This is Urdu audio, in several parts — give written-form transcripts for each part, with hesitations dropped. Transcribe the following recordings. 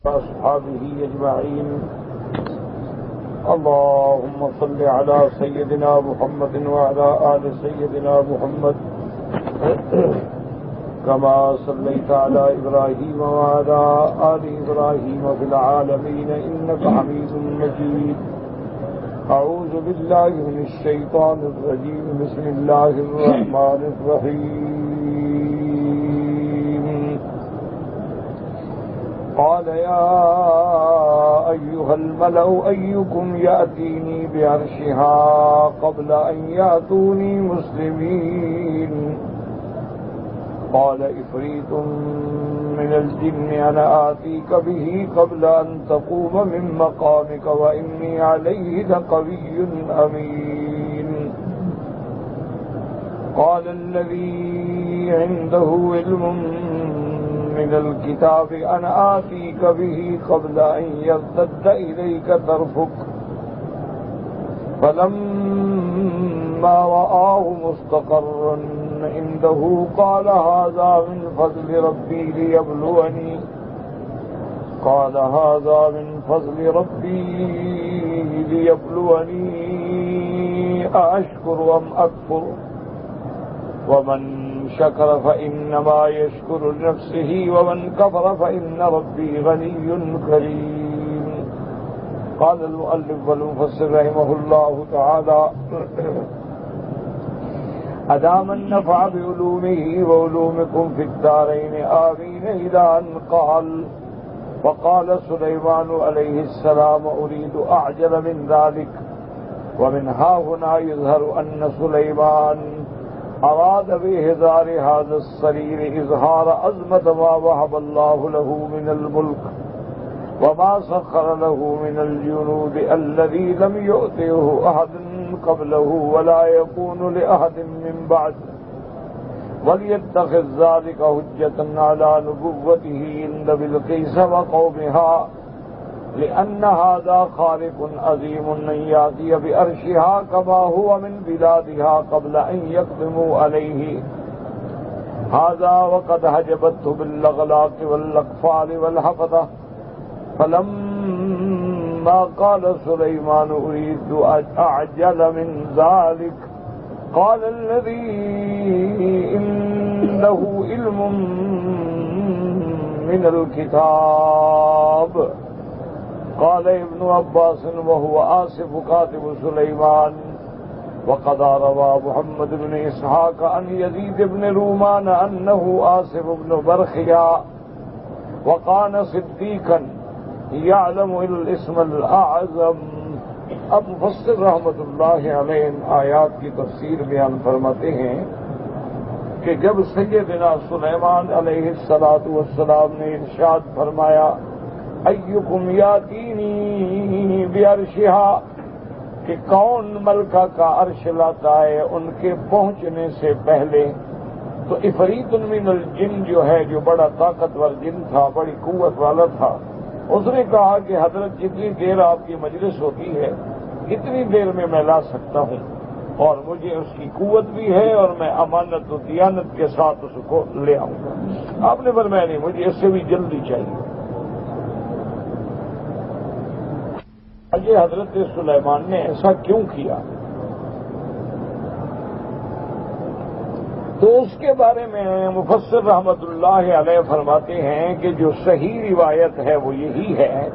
أصحابه أجمعين. اللهم صل على سيدنا محمد وعلى آل سيدنا محمد كما صليت على إبراهيم وعلى آل إبراهيم في العالمين إنك حميد مجيد. أعوذ بالله من الشيطان الرجيم. بسم الله الرحمن الرحيم. قال يا أيها الملأ أيكم يأتيني بعرشها قبل أن يأتوني مسلمين. قال عفريت من الجن أنا آتيك به قبل أن تقوم من مقامك وإني عليه لقوي أمين. قال الذي عنده علم من الكتاب أنا آتيك به قبل أن يرتد إليك طرفك فلما رآه مستقرا عنده قال هذا من فضل ربي ليبلوني أأشكر أم أكفر ومن شكر فإنما يشكر لنفسه ومن كفر فإن ربي غني كريم. قال المؤلف والمفسر رحمه الله تعالى أدام النفع بعلومه وعلومكم في الدارين آمين إلى أن قال وقال سليمان عليه السلام أريد أعجل من ذلك. ومن هنا يظهر أن سليمان أراد بإهدار هذا السرير إظهار عظمة ما وهب الله له من الملك وما سخر له من الجنود الذي لم يؤته أحد قبله ولا يكون لأحد من بعد وليتخذ ذلك حجة على نبوته عند بلقيس وقومها لأن هذا خالق عظيم أن يأتي بأرشها كما هو من بلادها قبل أن يقدموا عليه هذا وقد حجبته بالأغلاق والأقفال والحفظة. فلما قال سليمان أريد أعجل من ذلك قال الذي عنده علم من الكتاب. قال ابن عباس وهو آصف كاتب سليمان وقد روى محمد بن إسحاق عن يزيد بن رومان أنه آصف بن برخيا وكان صديقا يعلم الاسم الأعظم. اب مفسر رحمۃ اللہ علیہ آیات کی تفسیر بیان فرماتے ہیں کہ جب سیدنا سلیمان علیہ السلام نے ارشاد فرمایا ایکم یاتینی بعرشہا کہ کون ملکہ کا عرش لاتا ہے ان کے پہنچنے سے پہلے، تو عفریت من الجن جو ہے جو بڑا طاقتور جن تھا، بڑی قوت والا تھا، اس نے کہا کہ حضرت جتنی دیر آپ کی مجلس ہوتی ہے اتنی دیر میں لا سکتا ہوں اور مجھے اس کی قوت بھی ہے اور میں امانت و دیانت کے ساتھ اس کو لے آؤں گا. آپ نے فرمایا نہیں، مجھے اس سے بھی جلدی چاہیے. حضرت سلیمان نے ایسا کیوں کیا؟ تو اس کے بارے میں مفسر رحمت اللہ علیہ فرماتے ہیں کہ جو صحیح روایت ہے وہ یہی ہے.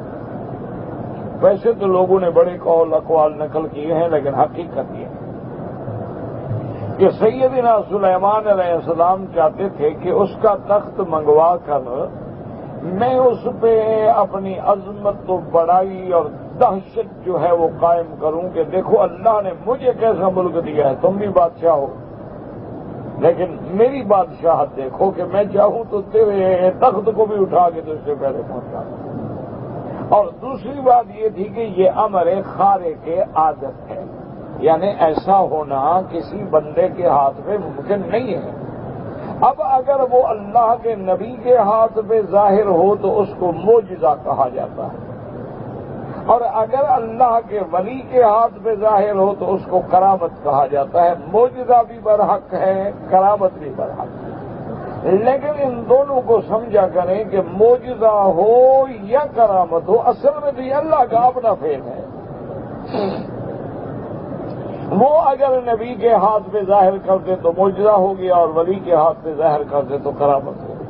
ویسے تو لوگوں نے بڑے قول اقوال نقل کیے ہیں لیکن حقیقت یہ ہے کہ سیدنا سلیمان علیہ السلام چاہتے تھے کہ اس کا تخت منگوا کر میں اس پہ اپنی عظمت و بڑائی اور دہشت جو ہے وہ قائم کروں کہ دیکھو اللہ نے مجھے کیسا ملک دیا ہے، تم بھی بادشاہ ہو، لیکن میری بادشاہت دیکھو کہ میں چاہوں تو تیرے تخت کو بھی اٹھا کے تو اس سے پہلے پہنچا دوں. اور دوسری بات یہ تھی کہ یہ امر خارق کے عادت ہے، یعنی ایسا ہونا کسی بندے کے ہاتھ میں ممکن نہیں ہے. اب اگر وہ اللہ کے نبی کے ہاتھ پہ ظاہر ہو تو اس کو معجزہ کہا جاتا ہے، اور اگر اللہ کے ولی کے ہاتھ پہ ظاہر ہو تو اس کو کرامت کہا جاتا ہے. معجزہ بھی برحق ہے، کرامت بھی برحق ہے. لیکن ان دونوں کو سمجھا کریں کہ معجزہ ہو یا کرامت ہو، اصل میں تو یہ اللہ کا اپنا فعل ہے۔ وہ اگر نبی کے ہاتھ پہ ظاہر کرتے تو معجزہ ہو گیا، اور ولی کے ہاتھ پہ ظاہر کرتے تو کرامت ہو گیا۔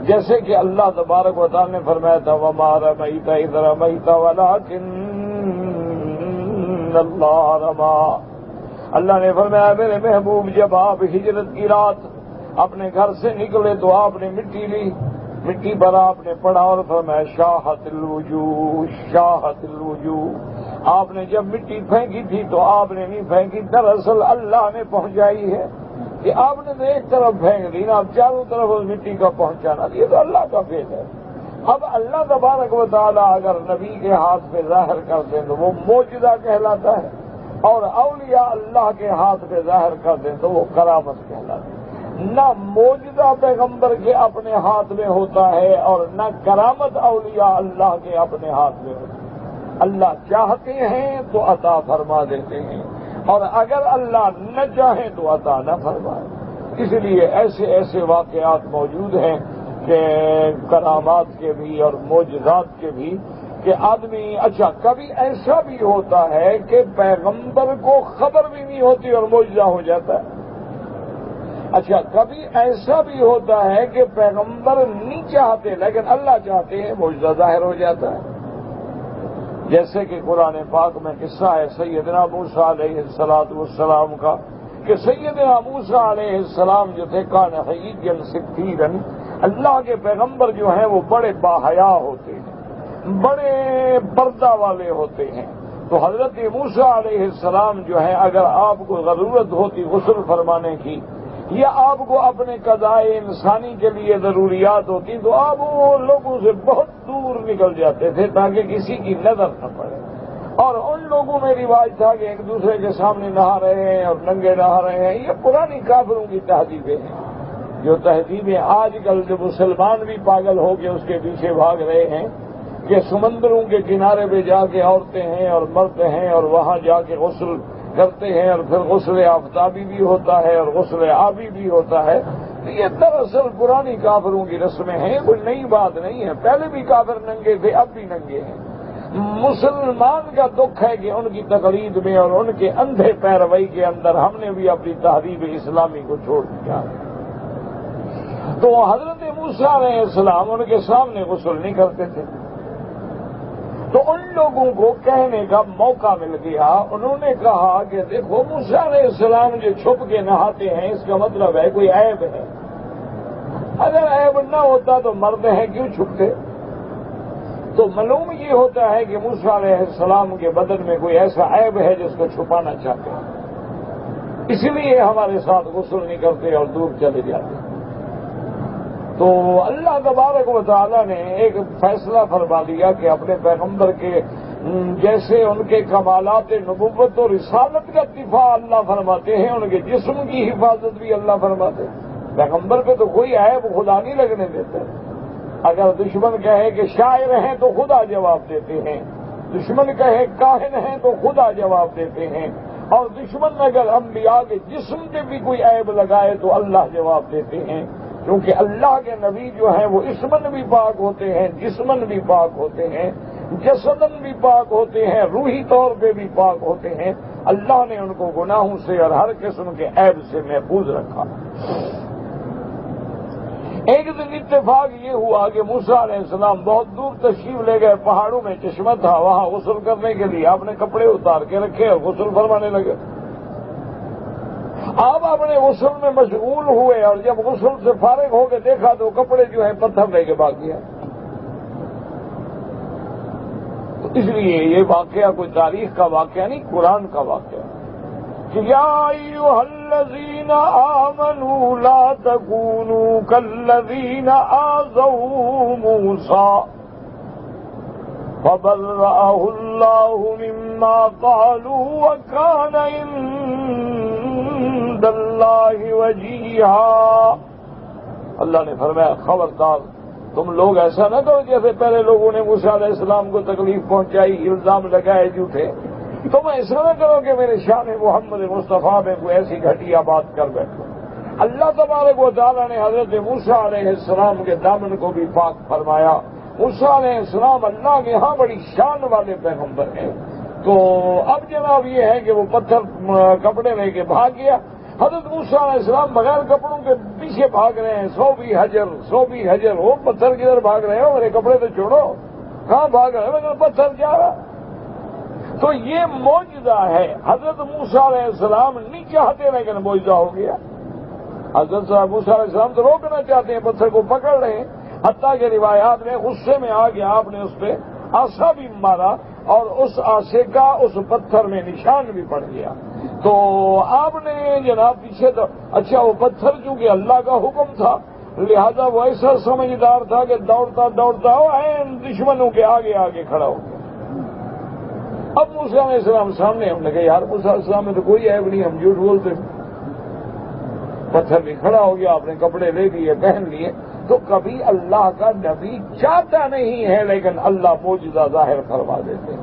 جیسے کہ اللہ تبارک و تعالی نے فرمایا تھا وَمَا رَمَيْتَ إِذْ رَمَيْتَ وَلَٰكِنَّ اللَّهَ رَمَىٰ۔ اللہ نے فرمایا میرے محبوب جب آپ ہجرت کی رات اپنے گھر سے نکلے تو آپ نے مٹی لی، مٹی پر آپ نے پڑھا اور فرمایا شاہت الوجوہ شاہت الوجوہ۔ آپ نے جب مٹی پھینکی تھی تو آپ نے نہیں پھینکی، دراصل اللہ نے پہنچائی ہے کہ آپ نے تو ایک طرف پھینک دی نا، اب چاروں طرف اس مٹی کا پہنچانا، یہ تو اللہ کا فعل ہے۔ اب اللہ تبارک و تعالیٰ اگر نبی کے ہاتھ پہ ظاہر کرتے ہیں تو وہ معجزہ کہلاتا ہے، اور اولیاء اللہ کے ہاتھ پہ ظاہر کرتے ہیں تو وہ کرامت کہلاتا ہے۔ نہ معجزہ پیغمبر کے اپنے ہاتھ میں ہوتا ہے اور نہ کرامت اولیاء اللہ کے اپنے ہاتھ میں ہوتا ہے۔ اللہ چاہتے ہیں تو عطا فرما دیتے ہیں، اور اگر اللہ نہ چاہیں تو عطا نہ فرمائے۔ اس لیے ایسے ایسے واقعات موجود ہیں کہ کرامات کے بھی اور معجزات کے بھی، کہ آدمی اچھا کبھی ایسا بھی ہوتا ہے کہ پیغمبر کو خبر بھی نہیں ہوتی اور معجزہ ہو جاتا ہے۔ اچھا کبھی ایسا بھی ہوتا ہے کہ پیغمبر نہیں چاہتے لیکن اللہ چاہتے ہیں، معجزہ ظاہر ہو جاتا ہے۔ جیسے کہ قرآن پاک میں قصہ ہے سیدنا موسیٰ علیہ السلام کا، کہ سیدنا موسیٰ علیہ السلام جو تھے کان حییًا ستیرًا، اللہ کے پیغمبر جو ہیں وہ بڑے باحیا ہوتے ہیں، بڑے پردہ والے ہوتے ہیں۔ تو حضرت موسیٰ علیہ السلام جو ہے اگر آپ کو ضرورت ہوتی غسل فرمانے کی یا آپ کو اپنے قضائے انسانی کے لیے ضروریات ہوتی تو آپ وہ لوگوں سے بہت دور نکل جاتے تھے تاکہ کسی کی نظر نہ پڑے۔ اور ان لوگوں میں رواج تھا کہ ایک دوسرے کے سامنے نہا رہے ہیں اور ننگے نہا رہے ہیں۔ یہ پرانی کافروں کی تہذیبیں ہیں، جو تہذیبیں آج کل جو مسلمان بھی پاگل ہو کے اس کے پیچھے بھاگ رہے ہیں کہ سمندروں کے کنارے پہ جا کے عورتیں ہیں اور مرد ہیں اور وہاں جا کے غسل کرتے ہیں، اور پھر غسل آفتابی بھی ہوتا ہے اور غسل آبی بھی ہوتا ہے۔ یہ دراصل پرانی کافروں کی رسمیں ہیں، کوئی نئی بات نہیں ہے۔ پہلے بھی کافر ننگے تھے، اب بھی ننگے ہیں۔ مسلمان کا دکھ ہے کہ ان کی تقلید میں اور ان کے اندھے پیروی کے اندر ہم نے بھی اپنی تہذیب اسلامی کو چھوڑ دیا۔ تو حضرت موسیٰ علیہ السلام ان کے سامنے غسل نہیں کرتے تھے، تو ان لوگوں کو کہنے کا موقع مل گیا۔ انہوں نے کہا کہ دیکھو موسیٰ علیہ السلام جو چھپ کے نہاتے ہیں اس کا مطلب ہے کوئی عیب ہے۔ اگر عیب نہ ہوتا تو مرد ہیں کیوں چھپتے؟ تو معلوم یہ ہوتا ہے کہ موسیٰ علیہ السلام کے بدن میں کوئی ایسا عیب ہے جس کو چھپانا چاہتے ہیں، اس لیے ہمارے ساتھ غسل نہیں کرتے اور دور چلے جاتے۔ تو اللہ تبارک و تعالیٰ نے ایک فیصلہ فرما دیا کہ اپنے پیغمبر کے جیسے ان کے کمالات نبوت اور رسالت کا دفاع اللہ فرماتے ہیں، ان کے جسم کی حفاظت بھی اللہ فرماتے ہیں۔ پیغمبر پہ تو کوئی عیب خدا نہیں لگنے دیتے۔ اگر دشمن کہے کہ شاعر ہیں تو خدا جواب دیتے ہیں، دشمن کہے کاہن ہیں تو خدا جواب دیتے ہیں، اور دشمن اگر انبیاء کے جسم پہ بھی کوئی عیب لگائے تو اللہ جواب دیتے ہیں، کیونکہ اللہ کے نبی جو ہیں وہ اسمن بھی پاک ہوتے ہیں، جسمن بھی پاک ہوتے ہیں، جسدن بھی پاک ہوتے ہیں، روحی طور پہ بھی پاک ہوتے ہیں۔ اللہ نے ان کو گناہوں سے اور ہر قسم کے عیب سے محفوظ رکھا۔ ایک دن اتفاق یہ ہوا کہ موسیٰ علیہ السلام بہت دور تشریف لے گئے، پہاڑوں میں چشمہ تھا، وہاں غسل کرنے کے لیے آپ نے کپڑے اتار کے رکھے اور غسل فرمانے لگے۔ آپ اپنے غسل میں مشغول ہوئے اور جب غسل سے فارغ ہو کے دیکھا تو کپڑے جو ہیں پتھر لے کے باقی ہیں۔ تو اس لیے یہ واقعہ کوئی تاریخ کا واقعہ نہیں، قرآن کا واقعہ ہے۔ یا ایھا الذین آمنوا لا تکونوا کالذین آذوا موسیٰ فبرأہ اللہ مما قالوا وکان عند اللہ وجیہا۔ اللہ نے فرمایا خبردار تم لوگ ایسا نہ کرو جیسے پہلے لوگوں نے موسیٰ علیہ السلام کو تکلیف پہنچائی، الزام لگائے جھوٹے۔ تم ایسا نہ کرو کہ میرے شان محمد مصطفیٰ میں کوئی ایسی گھٹیا بات کر بیٹھو۔ اللہ تبارک و تعالیٰ نے حضرت موسیٰ علیہ السلام کے دامن کو بھی پاک فرمایا. موسیٰ علیہ السلام اللہ کے ہاں بڑی شان والے پیغمبر ہیں. تو اب جناب یہ ہے کہ وہ پتھر کپڑے لے کے بھاگ گیا. حضرت موسیٰ علیہ السلام بغیر کپڑوں کے پیچھے بھاگ رہے ہیں. 100 بھی حجر وہ پتھر کدھر بھاگ رہے ہو؟ میرے کپڑے تو چھوڑو. کہاں بھاگ رہے ہو؟ لیکن پتھر جا رہا. تو یہ معجزہ ہے. حضرت موسیٰ علیہ السلام نہیں چاہتے لیکن معجزہ ہو گیا. حضرت موسیٰ علیہ السلام تو روکنا چاہتے ہیں, پتھر کو پکڑ رہے ہیں. حتیٰ کہ روایات میں غصے میں آ گیا, آپ نے اس پہ آسا بھی مارا اور اس آسے کا اس پتھر میں نشان بھی پڑ گیا. تو آپ نے جناب پیچھے تو اچھا وہ پتھر چونکہ اللہ کا حکم تھا لہذا وہ ایسا سمجھدار تھا کہ دوڑتا دوڑتا وہ دشمنوں کے آگے آگے کھڑا ہو گیا. اب موسیٰ علیہ السلام سامنے, ہم نے کہا یار موسیٰ علیہ السلام میں تو کوئی عیب نہیں, ہم جھوٹ بولتے. پتھر بھی کھڑا ہو گیا, آپ نے کپڑے لے لیے پہن لیے. تو کبھی اللہ کا نبی چاہتا نہیں ہے لیکن اللہ معجزہ ظاہر فرما دیتے ہیں.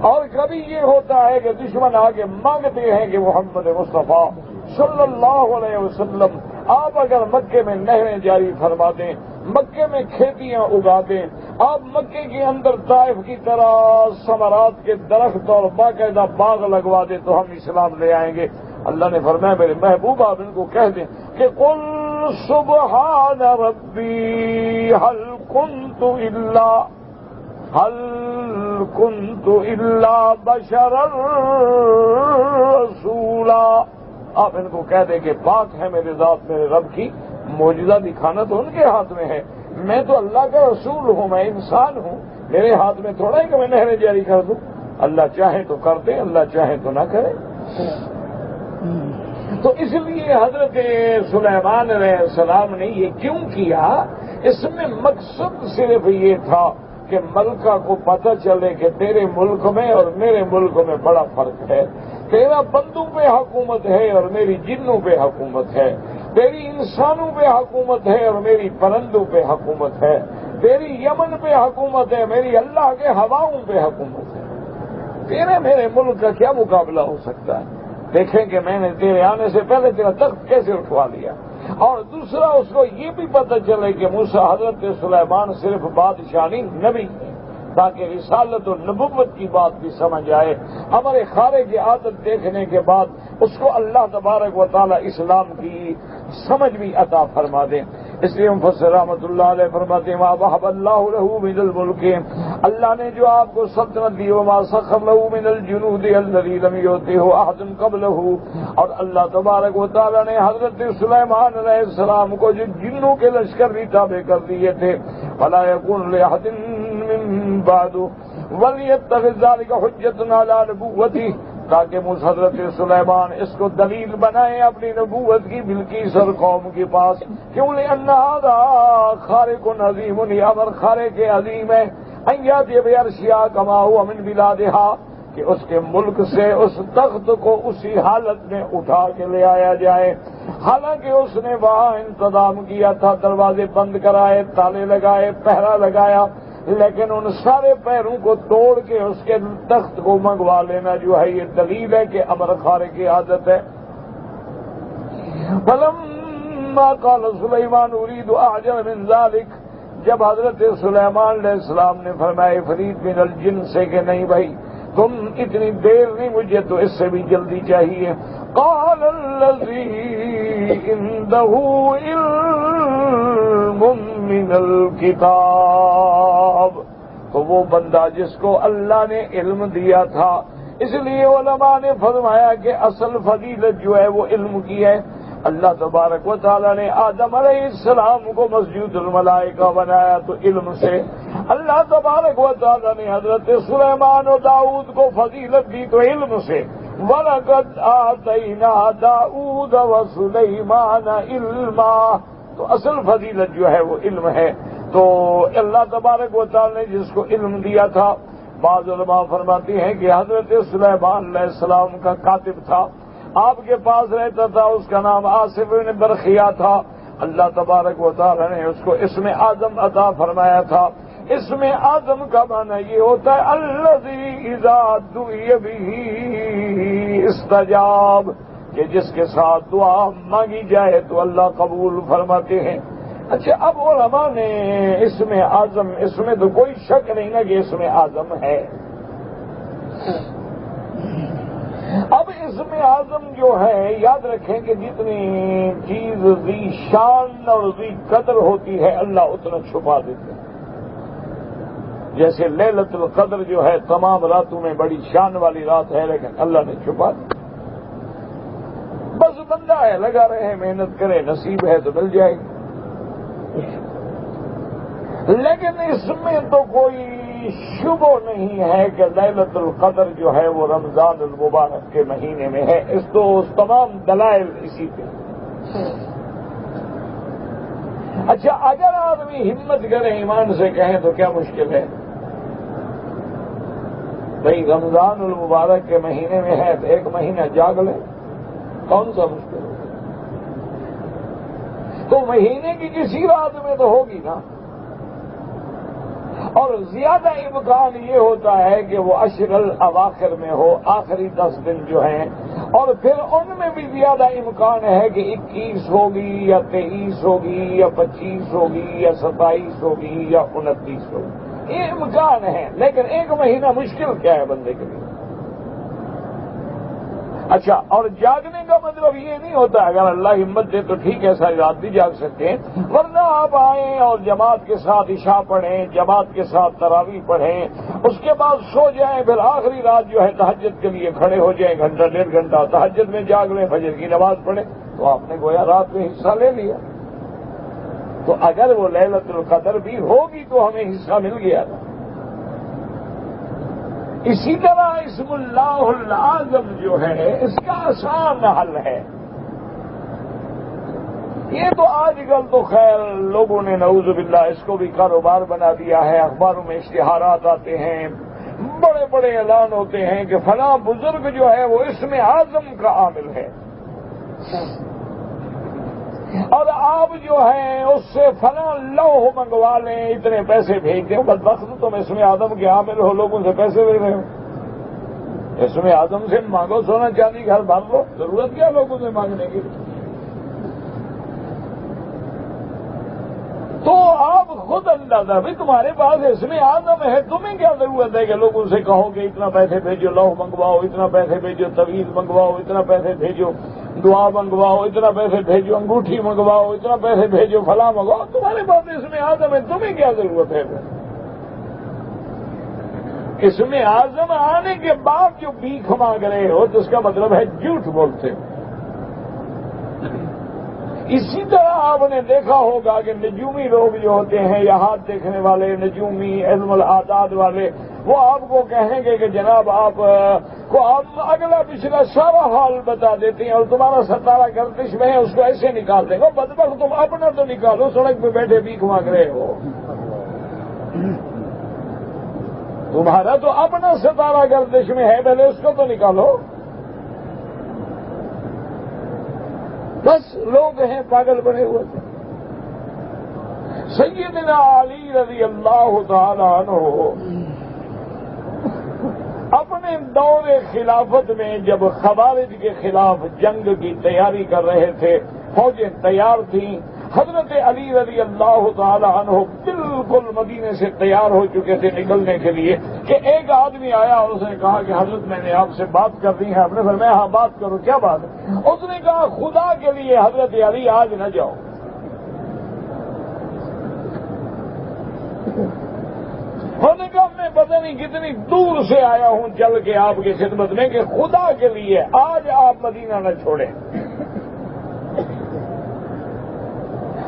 اور کبھی یہ ہوتا ہے کہ دشمن آگے مانگتے ہیں کہ محمد مصطفیٰ صلی اللہ علیہ وسلم آپ اگر مکے میں نہریں جاری فرما دیں, مکے میں کھیتیاں اگا دیں, آپ مکے کے اندر طائف کی طرح ثمرات کے درخت اور باقاعدہ باغ لگوا دیں تو ہم اسلام لے آئیں گے. اللہ نے فرمایا میرے محبوب آپ ان کو کہہ دیں کہ قل سبحان ربی هل كنت الا بشرا رسولا. آپ ان کو کہہ دیں کہ پاک ہے میرے ذات میرے رب کی, معجزہ دکھانا تو ان کے ہاتھ میں ہے. میں تو اللہ کا رسول ہوں, میں انسان ہوں, میرے ہاتھ میں تھوڑا ہے کہ میں نہریں جاری کر دوں. اللہ چاہے تو کر دے, اللہ چاہے تو نہ کرے. تو اس لیے حضرت سلیمان علیہ السلام نے یہ کیوں کیا؟ اس میں مقصد صرف یہ تھا کہ ملکہ کو پتہ چلے کہ تیرے ملک میں اور میرے ملک میں بڑا فرق ہے. تیرا بندوں پہ حکومت ہے اور میری جنوں پہ حکومت ہے. تیری انسانوں پہ حکومت ہے اور میری پرندوں پہ حکومت ہے. تیری یمن پہ حکومت ہے, میری اللہ کے ہواؤں پہ حکومت ہے. تیرے میرے ملک کا کیا مقابلہ ہو سکتا ہے؟ دیکھیں کہ میں نے تیرے آنے سے پہلے تیرا تخت کیسے اٹھوا لیا. اور دوسرا اس کو یہ بھی پتہ چلے کہ موسیٰ حضرت سلیمان صرف بادشاہ نہیں نبی ہے, تاکہ رسالت و نبوت کی بات بھی سمجھ آئے. ہمارے خارے کی عادت دیکھنے کے بعد اس کو اللہ تبارک و تعالی اسلام کی سمجھ بھی عطا فرما دیں. اس لیے مفسر رحمۃ اللہ علیہ فرماتے ہیں ما وهب اللہ له من الملک, اللہ نے جو آپ کو سلطنت دی, وما سخر له من الجنود الذي لم يؤته احد قبله, اور اللہ تبارک و تعالی نے حضرت سلیمان علیہ السلام کو جو جنوں کے لشکر بھی تابع کر دیے تھے, فلا يكون لاحد من بعد وليتخذ ذلك حجة على نبوته, تاکہ حضرت سلیمان اس کو دلیل بنائے اپنی نبوت کی بلقیس اور قوم کے پاس. کیوں؟ لأن هذا خارق عظیم, یہ امر خارق عظیم ہے. ان یاتی بعرشها كما هو من بلادها, کہ اس کے ملک سے اس تخت کو اسی حالت میں اٹھا کے لے آیا جائے. حالانکہ اس نے وہاں انتظام کیا تھا, دروازے بند کرائے, تالے لگائے, پہرا لگایا, لیکن ان سارے پیروں کو توڑ کے اس کے تخت کو منگوا لینا جو ہے یہ دلیل ہے کہ امر خارق کی عادت ہے. فلما قال سلیمان اريد اعجل من ذلك, جب حضرت سلیمان علیہ السلام نے فرمایا فرید من الجن سے کہ نہیں بھائی تم اتنی دیر نہیں, مجھے تو اس سے بھی جلدی چاہیے. قال الذي عنده علم من الكتاب, تو وہ بندہ جس کو اللہ نے علم دیا تھا. اس لیے علماء نے فرمایا کہ اصل فضیلت جو ہے وہ علم کی ہے. اللہ تبارک و تعالیٰ نے آدم علیہ السلام کو مسجود الملائکہ بنایا تو علم سے. اللہ تبارک و تعالیٰ نے حضرت سلیمان و داؤد کو فضیلت دی تو علم سے. وَلَقَدْ آتَيْنَا دَاؤُودَ وَسُلَيْمَانَ عِلْمًا, تو اصل فضیلت جو ہے وہ علم ہے. تو اللہ تبارک و تعالیٰ نے جس کو علم دیا تھا, بعض علماء فرماتے ہیں کہ حضرت سلیمان علیہ السلام کا کاتب تھا, آپ کے پاس رہتا تھا, اس کا نام آصف بن برخیہ تھا. اللہ تبارک و تعالیٰ نے اس کو اسم اعظم عطا فرمایا تھا. اسم اعظم کا معنی یہ ہوتا ہے الذی اذا دعی بہ استجاب, کہ جس کے ساتھ دعا مانگی جائے تو اللہ قبول فرماتے ہیں۔ اچھا، اب علماء نے اسم اعظم، اس میں تو کوئی شک نہیں نا کہ اسم اعظم ہے۔ اب اسم اعظم جو ہے، یاد رکھیں کہ جتنی چیز ذی شان اور ذی قدر ہوتی ہے اللہ اتنا چھپا دیتے ہیں۔ جیسے لیلۃ القدر جو ہے تمام راتوں میں بڑی شان والی رات ہے، لیکن اللہ نے چھپا دی۔ بس بندہ ہے، لگا رہے، محنت کرے، نصیب ہے تو مل جائے گی۔ لیکن اس میں تو کوئی شبہ نہیں ہے کہ لیلۃ القدر جو ہے وہ رمضان المبارک کے مہینے میں ہے۔ اس تو تمام دلائل اسی پہ۔ اچھا، اگر آدمی ہمت کرے ایمان سے کہیں تو کیا مشکل ہے؟ بھئی رمضان المبارک کے مہینے میں ہے تو ایک مہینہ جاگ لے، کون سا مشکل ہے؟ تو مہینے کی کسی رات میں تو ہوگی نا۔ اور زیادہ امکان یہ ہوتا ہے کہ وہ عشر الاواخر میں ہو، آخری 10 دن جو ہیں، اور پھر ان میں بھی زیادہ امکان ہے کہ 21 ہوگی یا 23 ہوگی یا 25 ہوگی یا 27 ہوگی یا 29 ہوگی، یہ امکان ہے۔ لیکن ایک مہینہ مشکل کیا ہے بندے کے لیے؟ اچھا، اور جاگنے کا مطلب یہ نہیں ہوتا، اگر اللہ ہمت دے تو ٹھیک ہے، ساری رات بھی جاگ سکتے ہیں، ورنہ آپ آئیں اور جماعت کے ساتھ عشاء پڑھیں، جماعت کے ساتھ تراویح پڑھیں، اس کے بعد سو جائیں، پھر آخری رات جو ہے تہجد کے لیے کھڑے ہو جائیں، گھنٹہ 1.5 گھنٹہ تہجد میں جاگ لیں، فجر کی نماز پڑھیں، تو آپ نے گویا رات میں حصہ لے لیا۔ تو اگر وہ لیلۃ القدر بھی ہوگی تو ہمیں حصہ مل گیا تھا۔ اسی طرح اسم اللہ العظم جو ہے، اس کا آسان حل ہے۔ یہ تو آج کل تو خیر لوگوں نے نعوذ باللہ اس کو بھی کاروبار بنا دیا ہے، اخباروں میں اشتہارات آتے ہیں، بڑے بڑے اعلان ہوتے ہیں کہ فلاں بزرگ جو ہے وہ اسم اعظم کا عامل ہے، اور آپ جو ہیں اس سے فلاں لوح منگوا لیں، اتنے پیسے بھیج دیں۔ بدبخت تم اسم اعظم کے عامل ہو، لوگوں سے پیسے لے رہے ہو۔ اسم اعظم سے مانگو سونا چاندی گھر بھر لو، ضرورت کیا لوگوں سے مانگنے کی؟ تو آپ خود اندازہ بھی تمہارے پاس اسم اعظم ہے، تمہیں کیا ضرورت ہے کہ لوگوں سے کہو کہ اتنا پیسے بھیجو، لوح منگواؤ، اتنا پیسے بھیجو، تویز منگواؤ، اتنا پیسے بھیجو، دعا منگواؤ، اتنا پیسے بھیجو، انگوٹھی منگواؤ، اتنا پیسے بھیجو، فلاں منگواؤ۔ تمہارے پاس اسم اعظم ہے، تمہیں کیا ضرورت ہے؟ اسم اعظم آنے کے بعد جو بھیک مانگ رہے ہو تو اس کا مطلب ہے جھوٹ بولتے ہو۔ اسی طرح آپ نے دیکھا ہوگا کہ نجومی لوگ جو ہوتے ہیں یا ہاتھ دیکھنے والے، نجومی علم الاعداد والے، وہ آپ کو کہیں گے کہ جناب آپ کو ہم اگلا پچھلا سارا حال بتا دیتے ہیں اور تمہارا ستارہ گردش میں ہے اس کو ایسے نکال دیں گے۔ بدبخت تم اپنا تو نکالو، سڑک پہ بیٹھے بھیک مانگ رہے ہو، تمہارا تو اپنا ستارہ گردش میں ہے، پہلے اس کو تو نکالو۔ بس لوگ ہیں پاگل بنے ہوئے تھے۔ سیدنا علی رضی اللہ تعالی عنہ اپنے دور خلافت میں جب خوارج کے خلاف جنگ کی تیاری کر رہے تھے، فوجیں تیار تھیں، حضرت علی رضی اللہ تعالی عنہ بالکل مدینے سے تیار ہو چکے تھے نکلنے کے لیے کہ ایک آدمی آیا اور اس نے کہا کہ حضرت میں نے آپ سے بات کرنی ہے۔ آپ نے فرمایا ہاں بات کرو، کیا بات ہے؟ اس نے کہا خدا کے لیے حضرت علی آج نہ جاؤ۔ انہوں نے کہا میں پتہ نہیں کتنی دور سے آیا ہوں چل کے آپ کی خدمت میں کہ خدا کے لیے آج آپ مدینہ نہ چھوڑیں۔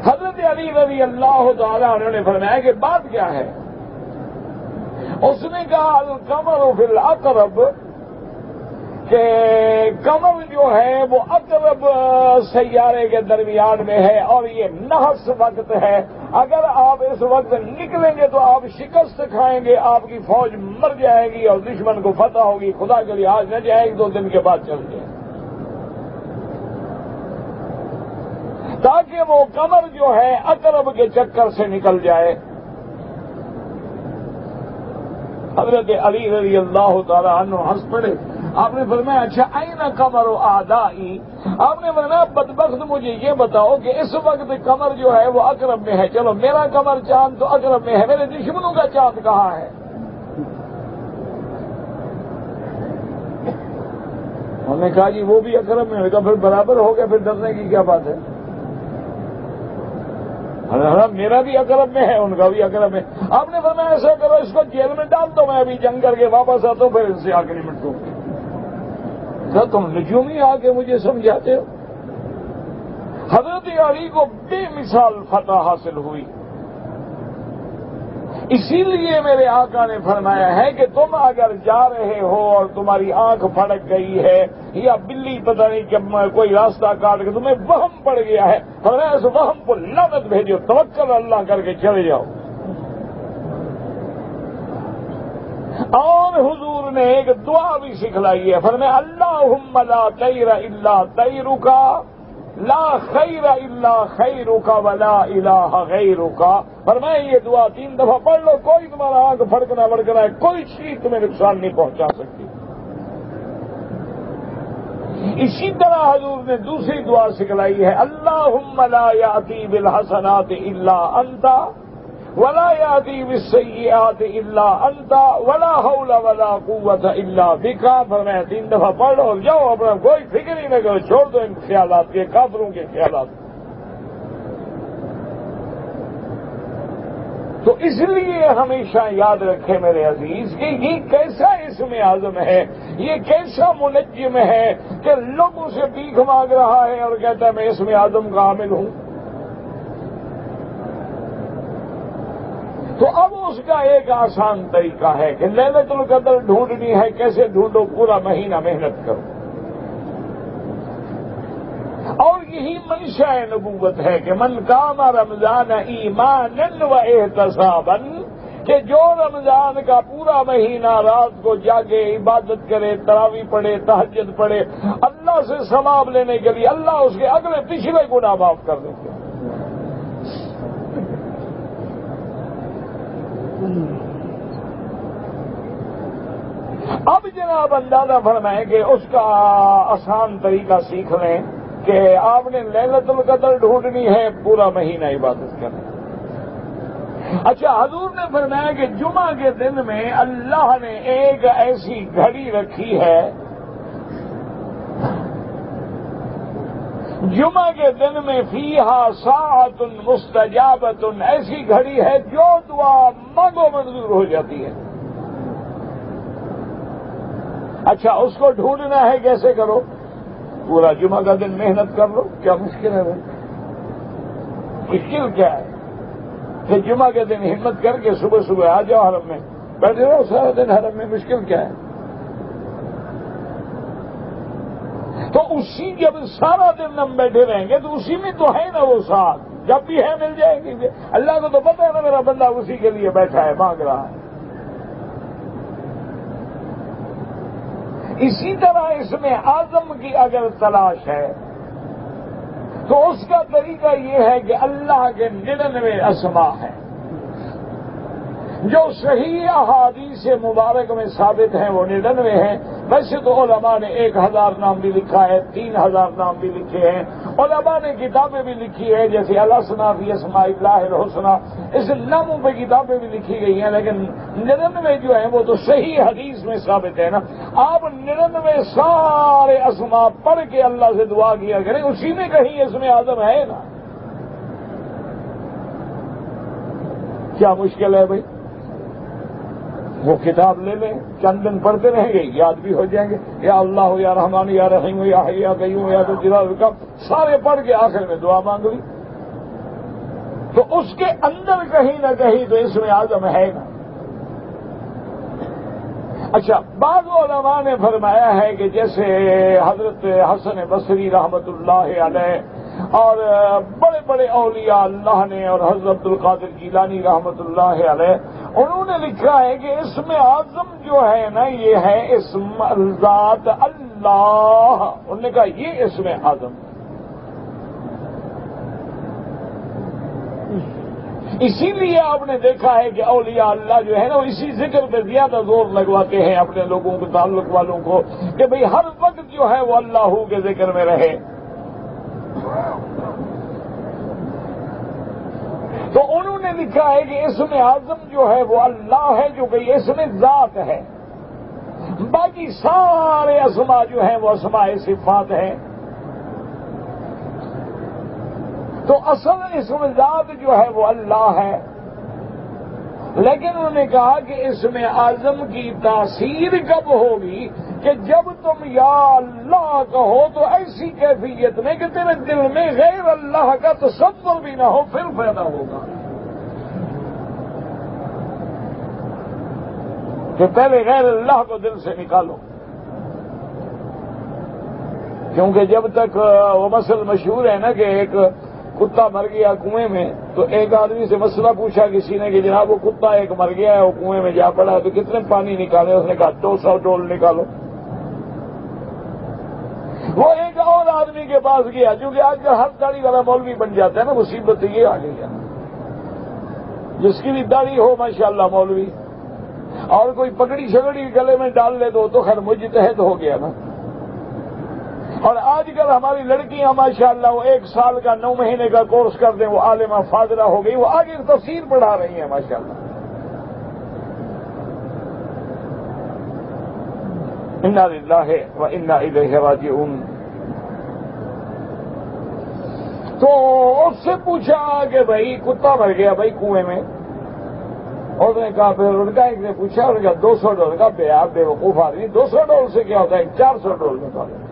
حضرت علی رضی اللہ تعالیٰ عنہ نے فرمایا کہ بات کیا ہے؟ اس نے کہا القمر فی الاقرب، کہ قمر جو ہے وہ اقرب سیارے کے درمیان میں ہے اور یہ نحس وقت ہے، اگر آپ اس وقت نکلیں گے تو آپ شکست کھائیں گے، آپ کی فوج مر جائے گی اور دشمن کو فتح ہوگی، خدا کے لیے آج نہ جائے گی، 2 دن کے بعد چل جائے، تاکہ وہ قمر جو ہے اقرب کے چکر سے نکل جائے۔ حضرت علی رضی اللہ تعالی عنہ ہنس پڑے آپ نے فرمایا اچھا آئین قمر و آدائی، آپ نے فرمایا بدبخت مجھے یہ بتاؤ کہ اس وقت قمر جو ہے وہ اقرب میں ہے، چلو میرا قمر چاند تو اقرب میں ہے، میرے دشمنوں کا چاند کہاں ہے؟ ہم نے کہا جی وہ بھی اقرب میں ہوگا، پھر برابر ہو گیا، پھر ڈرنے کی کیا بات ہے؟ میرا بھی اقرب میں ہے، ان کا بھی اقرب میں۔ آپ نے فرمایا ایسا کرو اس کو جیل میں ڈال دو، میں ابھی جنگ کر کے واپس آتا ہوں، پھر ان سے آ کے نمٹوں گا۔ تم نجومی آ کے مجھے سمجھاتے ہو؟ حضرت علی کو بے مثال فتح حاصل ہوئی، اسی لیے میرے آقا نے فرمایا ہے کہ تم اگر جا رہے ہو اور تمہاری آنکھ پھڑک گئی ہے یا بلی پتہ نہیں کہ کوئی راستہ کاٹ کے تمہیں وہم پڑ گیا ہے، فرمایا اس وہم کو لعنت بھیجو، توکل اللہ کر کے چلے جاؤ۔ اور حضور نے ایک دعا بھی سکھلائی ہے، فرمایا اللہم لا طیر الا طیرک، لا خیر الا خیرک ولا الہ غیرک۔ فرمایا یہ دعا 3 دفعہ پڑھ لو، کوئی تمہارا آنکھ پھڑکنا وڑکنا ہے، کوئی چیز تمہیں نقصان نہیں پہنچا سکتی۔ اسی طرح حضور نے دوسری دعا سکھلائی ہے، اللہم لا یأتی بالحسنات الا انت ولا یأتی بالسیئات الا انت ولا حول ولا قوت الا بک۔ فرمایا 3 دفعہ پڑھ لو اور جاؤ، اپنا کوئی فکر ہی نہ کرو، چھوڑ دو ان خیالات کے، کافروں کے خیالات۔ تو اس لیے ہمیشہ یاد رکھے میرے عزیز کہ یہ کیسا اسم اعظم ہے، یہ کیسا منجم ہے کہ لوگوں سے بھیک مانگ رہا ہے اور کہتا ہے میں اسم اعظم کا حامل ہوں۔ تو اب اس کا ایک آسان طریقہ ہے کہ لیلۃ القدر ڈھونڈنی ہے، کیسے ڈھونڈو؟ پورا مہینہ محنت کرو، اور یہی منشا نبوت ہے کہ من قام رمضان ایمانا و احتسابا، کہ جو رمضان کا پورا مہینہ رات کو جاگے، عبادت کرے، تراویح پڑھے، تہجد پڑھے، اللہ سے ثواب لینے کے لیے، اللہ اس کے اگلے پچھلے گناہ معاف کر دیں گے۔ اب جناب اندازہ فرمائیں کہ اس کا آسان طریقہ سیکھ لیں کہ آپ نے لیلۃ القدر ڈھونڈنی ہے، پورا مہینہ عبادت کریں۔ اچھا، حضور نے فرمایا کہ جمعہ کے دن میں اللہ نے ایک ایسی گھڑی رکھی ہے، جمعہ کے دن میں فیہا ساعۃ مستجابۃ، ایسی گھڑی ہے جو دعا مانگو منظور ہو جاتی ہے۔ اچھا، اس کو ڈھونڈنا ہے، کیسے کرو؟ پورا جمعہ کا دن محنت کر لو، کیا مشکل ہے بھائی؟ مشکل کیا ہے کہ جمعہ کے دن ہمت کر کے صبح صبح آ جاؤ حرم میں، بیٹھے رہو سارا دن حرم میں، مشکل کیا ہے؟ تو اسی جب سارا دن ہم بیٹھے رہیں گے تو اسی میں تو ہے نا وہ ساتھ، جب بھی ہے مل جائے گی۔ اللہ کو تو پتہ ہے نا میرا بندہ اسی کے لیے بیٹھا ہے، مانگ رہا ہے۔ اسی طرح اس میں اعظم کی اگر تلاش ہے تو اس کا طریقہ یہ ہے کہ اللہ کے 99 اسماء ہیں جو صحیح احادیث مبارک میں ثابت ہیں، وہ 99 ہیں۔ ویسے تو علماء نے 1000 نام بھی لکھا ہے، 3000 نام بھی لکھے ہیں، علماء نے کتابیں بھی لکھی ہیں جیسے الاسماء فی اسماء اللہ الحسنی، اس ناموں پہ کتابیں بھی لکھی گئی ہیں، لیکن 99 جو ہیں وہ تو صحیح حدیث میں ثابت ہے نا۔ آپ 99 سارے اسماء پڑھ کے اللہ سے دعا کیا کریں، اسی میں کہیں اسم اعظم ہے نا۔ کیا مشکل ہے بھائی؟ وہ کتاب لے لیں، چند دن پڑھتے رہیں گے، یاد بھی ہو جائیں گے، یا اللہ یا رحمان یا رحیم یا حی یا قیوم یا ذو الجلال والاکرام، سارے پڑھ کے آخر میں دعا مانگ لی، تو اس کے اندر کہیں نہ کہیں تو اسم اعظم ہے نا۔ اچھا، بعض علماء نے فرمایا ہے کہ جیسے حضرت حسن بصری رحمت اللہ علیہ اور بڑے بڑے اولیاء اللہ نے، اور حضرت عبد القادر جیلانی رحمت اللہ علیہ، انہوں نے لکھا ہے کہ اسم اعظم جو ہے نا یہ ہے اسم ذات اللہ، انہوں نے کہا یہ اسم اعظم۔ اسی لیے آپ نے دیکھا ہے کہ اولیاء اللہ جو ہے نا اسی ذکر پہ زیادہ زور لگواتے ہیں اپنے لوگوں کو، تعلق والوں کو، کہ بھئی ہر وقت جو ہے وہ اللہ کے ذکر میں رہے۔ تو انہوں نے لکھا ہے کہ اسم اعظم جو ہے وہ اللہ ہے، جو کہ اسم ذات ہے، باقی سارے اسما جو ہیں وہ اسماء صفات ہیں۔ تو اصل اسم ذات جو ہے وہ اللہ ہے، لیکن انہوں نے کہا کہ اسم اعظم کی تاثیر کب ہوگی کہ جب تم یا اللہ کہو تو ایسی کیفیت میں کہ تیرے دل میں غیر اللہ کا تصور بھی نہ ہو، پھر پیدا ہوگا۔ کہ پہلے غیر اللہ کو دل سے نکالو، کیونکہ جب تک وہ مسئلہ مشہور ہے نا کہ ایک کتا مر گیا کنویں میں، تو ایک آدمی سے مسئلہ پوچھا کسی نے کہ جناب وہ کتا ایک مر گیا ہے، وہ کنویں میں جا پڑا ہے، تو کتنے پانی نکالے؟ اس نے کہا 200 ڈول نکالو۔ وہ ایک اور آدمی کے پاس گیا، کیونکہ آج کل ہر داڑھی والا مولوی بن جاتا ہے نا، مصیبت یہ آ گئی ہے، جس کی بھی داڑھی ہو ماشاءاللہ مولوی، اور کوئی پگڑی شگڑی گلے میں ڈال لے تو خیر مجتہد ہو گیا نا۔ اور آج کل ہماری لڑکیاں ماشاءاللہ وہ 1 سال کا 9 مہینے کا کورس کر دیں، وہ عالمہ فاضلہ ہو گئی، وہ آگے تفسیر پڑھا رہی ہیں ماشاءاللہ۔ انا للہ و انا الیہ راجعون۔ تو اس سے پوچھا کہ بھائی کتا مر گیا بھائی کنویں میں، اور اس نے کہا، پھر لڑکا ایک نے پوچھا، اور کہا 200 ڈول کا بے وقوف آدمی، 200 ڈول سے کیا ہوتا ہے؟ 400 ڈول نکالو۔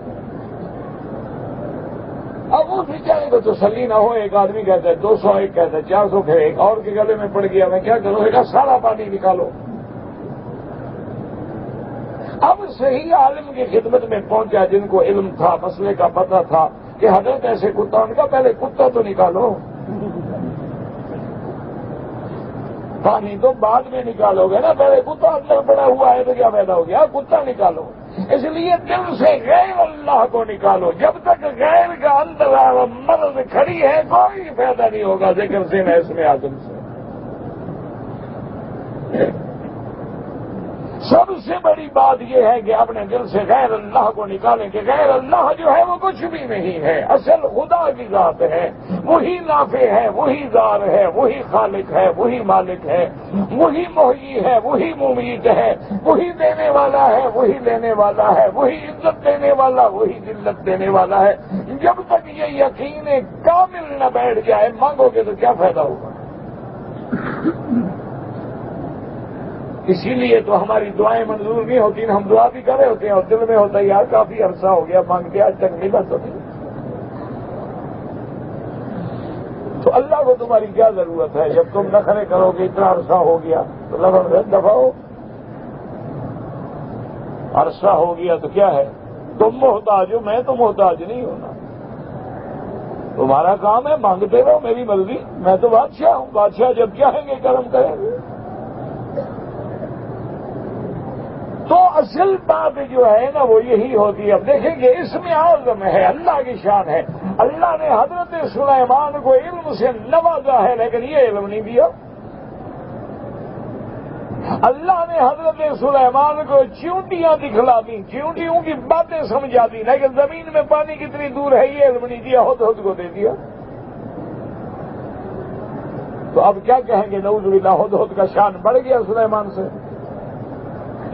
اب اس بیچارے کو تسلی نہ ہو، ایک آدمی کہتا ہے 200، ایک کہتا ہے 400، پھر ایک اور کے گلے میں پڑ گیا، میں کیا کروں؟ ایک سارا پانی نکالو۔ اب صحیح عالم کی خدمت میں پہنچا جن کو علم تھا، مسئلے کا پتہ تھا کہ حضرت ایسے کتا، ان کا پہلے کتا تو نکالو، پانی تو بعد میں نکالو گے نا، پہلے کتا اندر پڑا ہوا ہے تو کیا پیدا ہو گیا؟ کتا نکالو۔ اس لیے دل سے غیر اللہ کو نکالو، جب تک غیر کا اندر مرض کھڑی ہے کوئی فائدہ نہیں ہوگا ذکر سے نہ اسم اعظم سے۔ سب سے بڑی بات یہ ہے کہ اپنے دل سے غیر اللہ کو نکالیں کہ غیر اللہ جو ہے وہ کچھ بھی نہیں ہے، اصل خدا کی ذات ہے، وہی نافع ہے، وہی زار ہے، وہی خالق ہے، وہی مالک ہے، وہی محیی ہے، وہی ممیت ہے، وہی دینے والا ہے، وہی لینے والا ہے، وہی عزت دینے والا، وہی ذلت دینے والا ہے۔ جب تک یہ یقین کامل نہ بیٹھ جائے، مانگو گے تو کیا فائدہ ہوگا؟ اسی لیے تو ہماری دعائیں منظور نہیں ہوتی، ہم دعا بھی کر رہے ہوتے ہیں اور دل میں ہوتا ہے یار کافی عرصہ ہو گیا مانگتے، آج تک نہیں بس ہوتی۔ تو اللہ کو تمہاری کیا ضرورت ہے؟ جب تم نخرے کرو کہ اتنا عرصہ ہو گیا تو لفظ دفعہ ہو، عرصہ ہو گیا تو کیا ہے؟ تم محتاج ہو، میں تو محتاج نہیں ہونا، تمہارا کام ہے مانگتے رہو، میری مرضی، میں تو بادشاہ ہوں، بادشاہ جب چاہیں گے کرم کریں گے۔ تو اصل بات جو ہے نا وہ یہی ہوتی ہے۔ اب دیکھیں گے اسم اعظم ہے، اللہ کی شان ہے، اللہ نے حضرت سلیمان کو علم سے نوازا ہے لیکن یہ علم نہیں دیا۔ اللہ نے حضرت سلیمان کو چیونٹیاں دکھلا دی، چیونٹیوں کی باتیں سمجھا دی، لیکن زمین میں پانی کتنی دور ہے یہ علم نہیں دیا، ہدہد کو دے دیا۔ تو اب کیا کہیں گے؟ نعوذ باللہ، ہدہد کا شان بڑھ گیا سلیمان سے،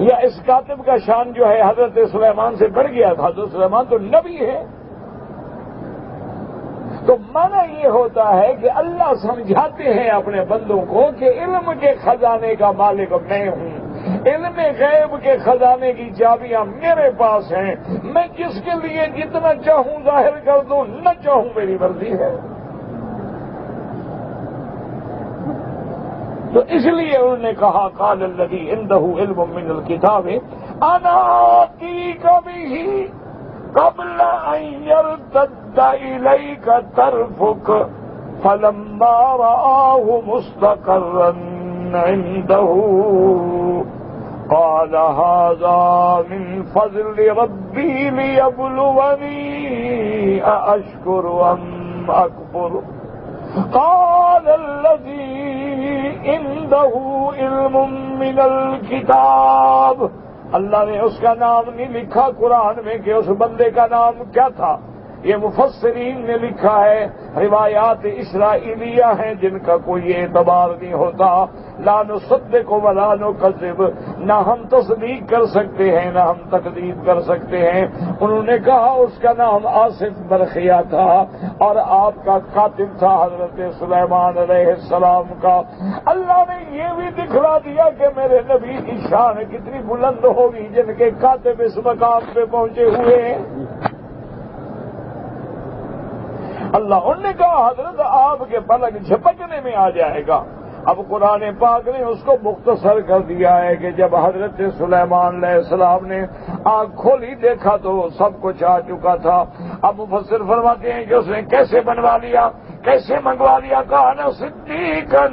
یا اس کاتب کا شان جو ہے حضرت سلیمان سے بڑھ گیا تھا؟ حضرت سلیمان تو نبی ہے۔ تو معنی یہ ہوتا ہے کہ اللہ سمجھاتے ہیں اپنے بندوں کو کہ علم کے خزانے کا مالک میں ہوں، علم غیب کے خزانے کی چابیاں میرے پاس ہیں، میں جس کے لیے جتنا چاہوں ظاہر کر دوں، نہ چاہوں میری مرضی ہے۔ تو اس لیے انہوں نے کہا قال الذی عنده علم من الکتاب انا آتیک بہ قبل ان یرتد الیک طرفک فلما رآہ مستقرا عنده قال هذا من فضل ربی لیبلونی ااشکر ام اکفر قال الذي عنده علم من الكتاب، اللہ نے اس کا نام نہیں لکھا قرآن میں کہ اس بندے کا نام کیا تھا، یہ مفسرین نے لکھا ہے، روایات اسرائیلیہ ہیں جن کا کوئی اعتبار نہیں ہوتا، لا نصدق ولا نکذب، نہ ہم تصدیق کر سکتے ہیں نہ ہم تکذیب کر سکتے ہیں۔ انہوں نے کہا اس کا نام آصف برخیہ تھا اور آپ کا کاتب تھا حضرت سلیمان علیہ السلام کا۔ اللہ نے یہ بھی دکھلا دیا کہ میرے نبی کی شان کتنی بلند ہوگی جن کے کاتب اس مقام پہ پہنچے ہوئے ہیں۔ اللہ ان نے کہا حضرت آپ کے پلک جھپکنے میں آ جائے گا۔ اب قرآن پاک نے اس کو مختصر کر دیا ہے کہ جب حضرت سلیمان علیہ السلام نے آنکھ کھولی دیکھا تو سب کچھ آ چکا تھا۔ اب مفسر فرماتے ہیں کہ اس نے کیسے بنوا لیا، کیسے منگوا لیا، کہا نا صدیقاً،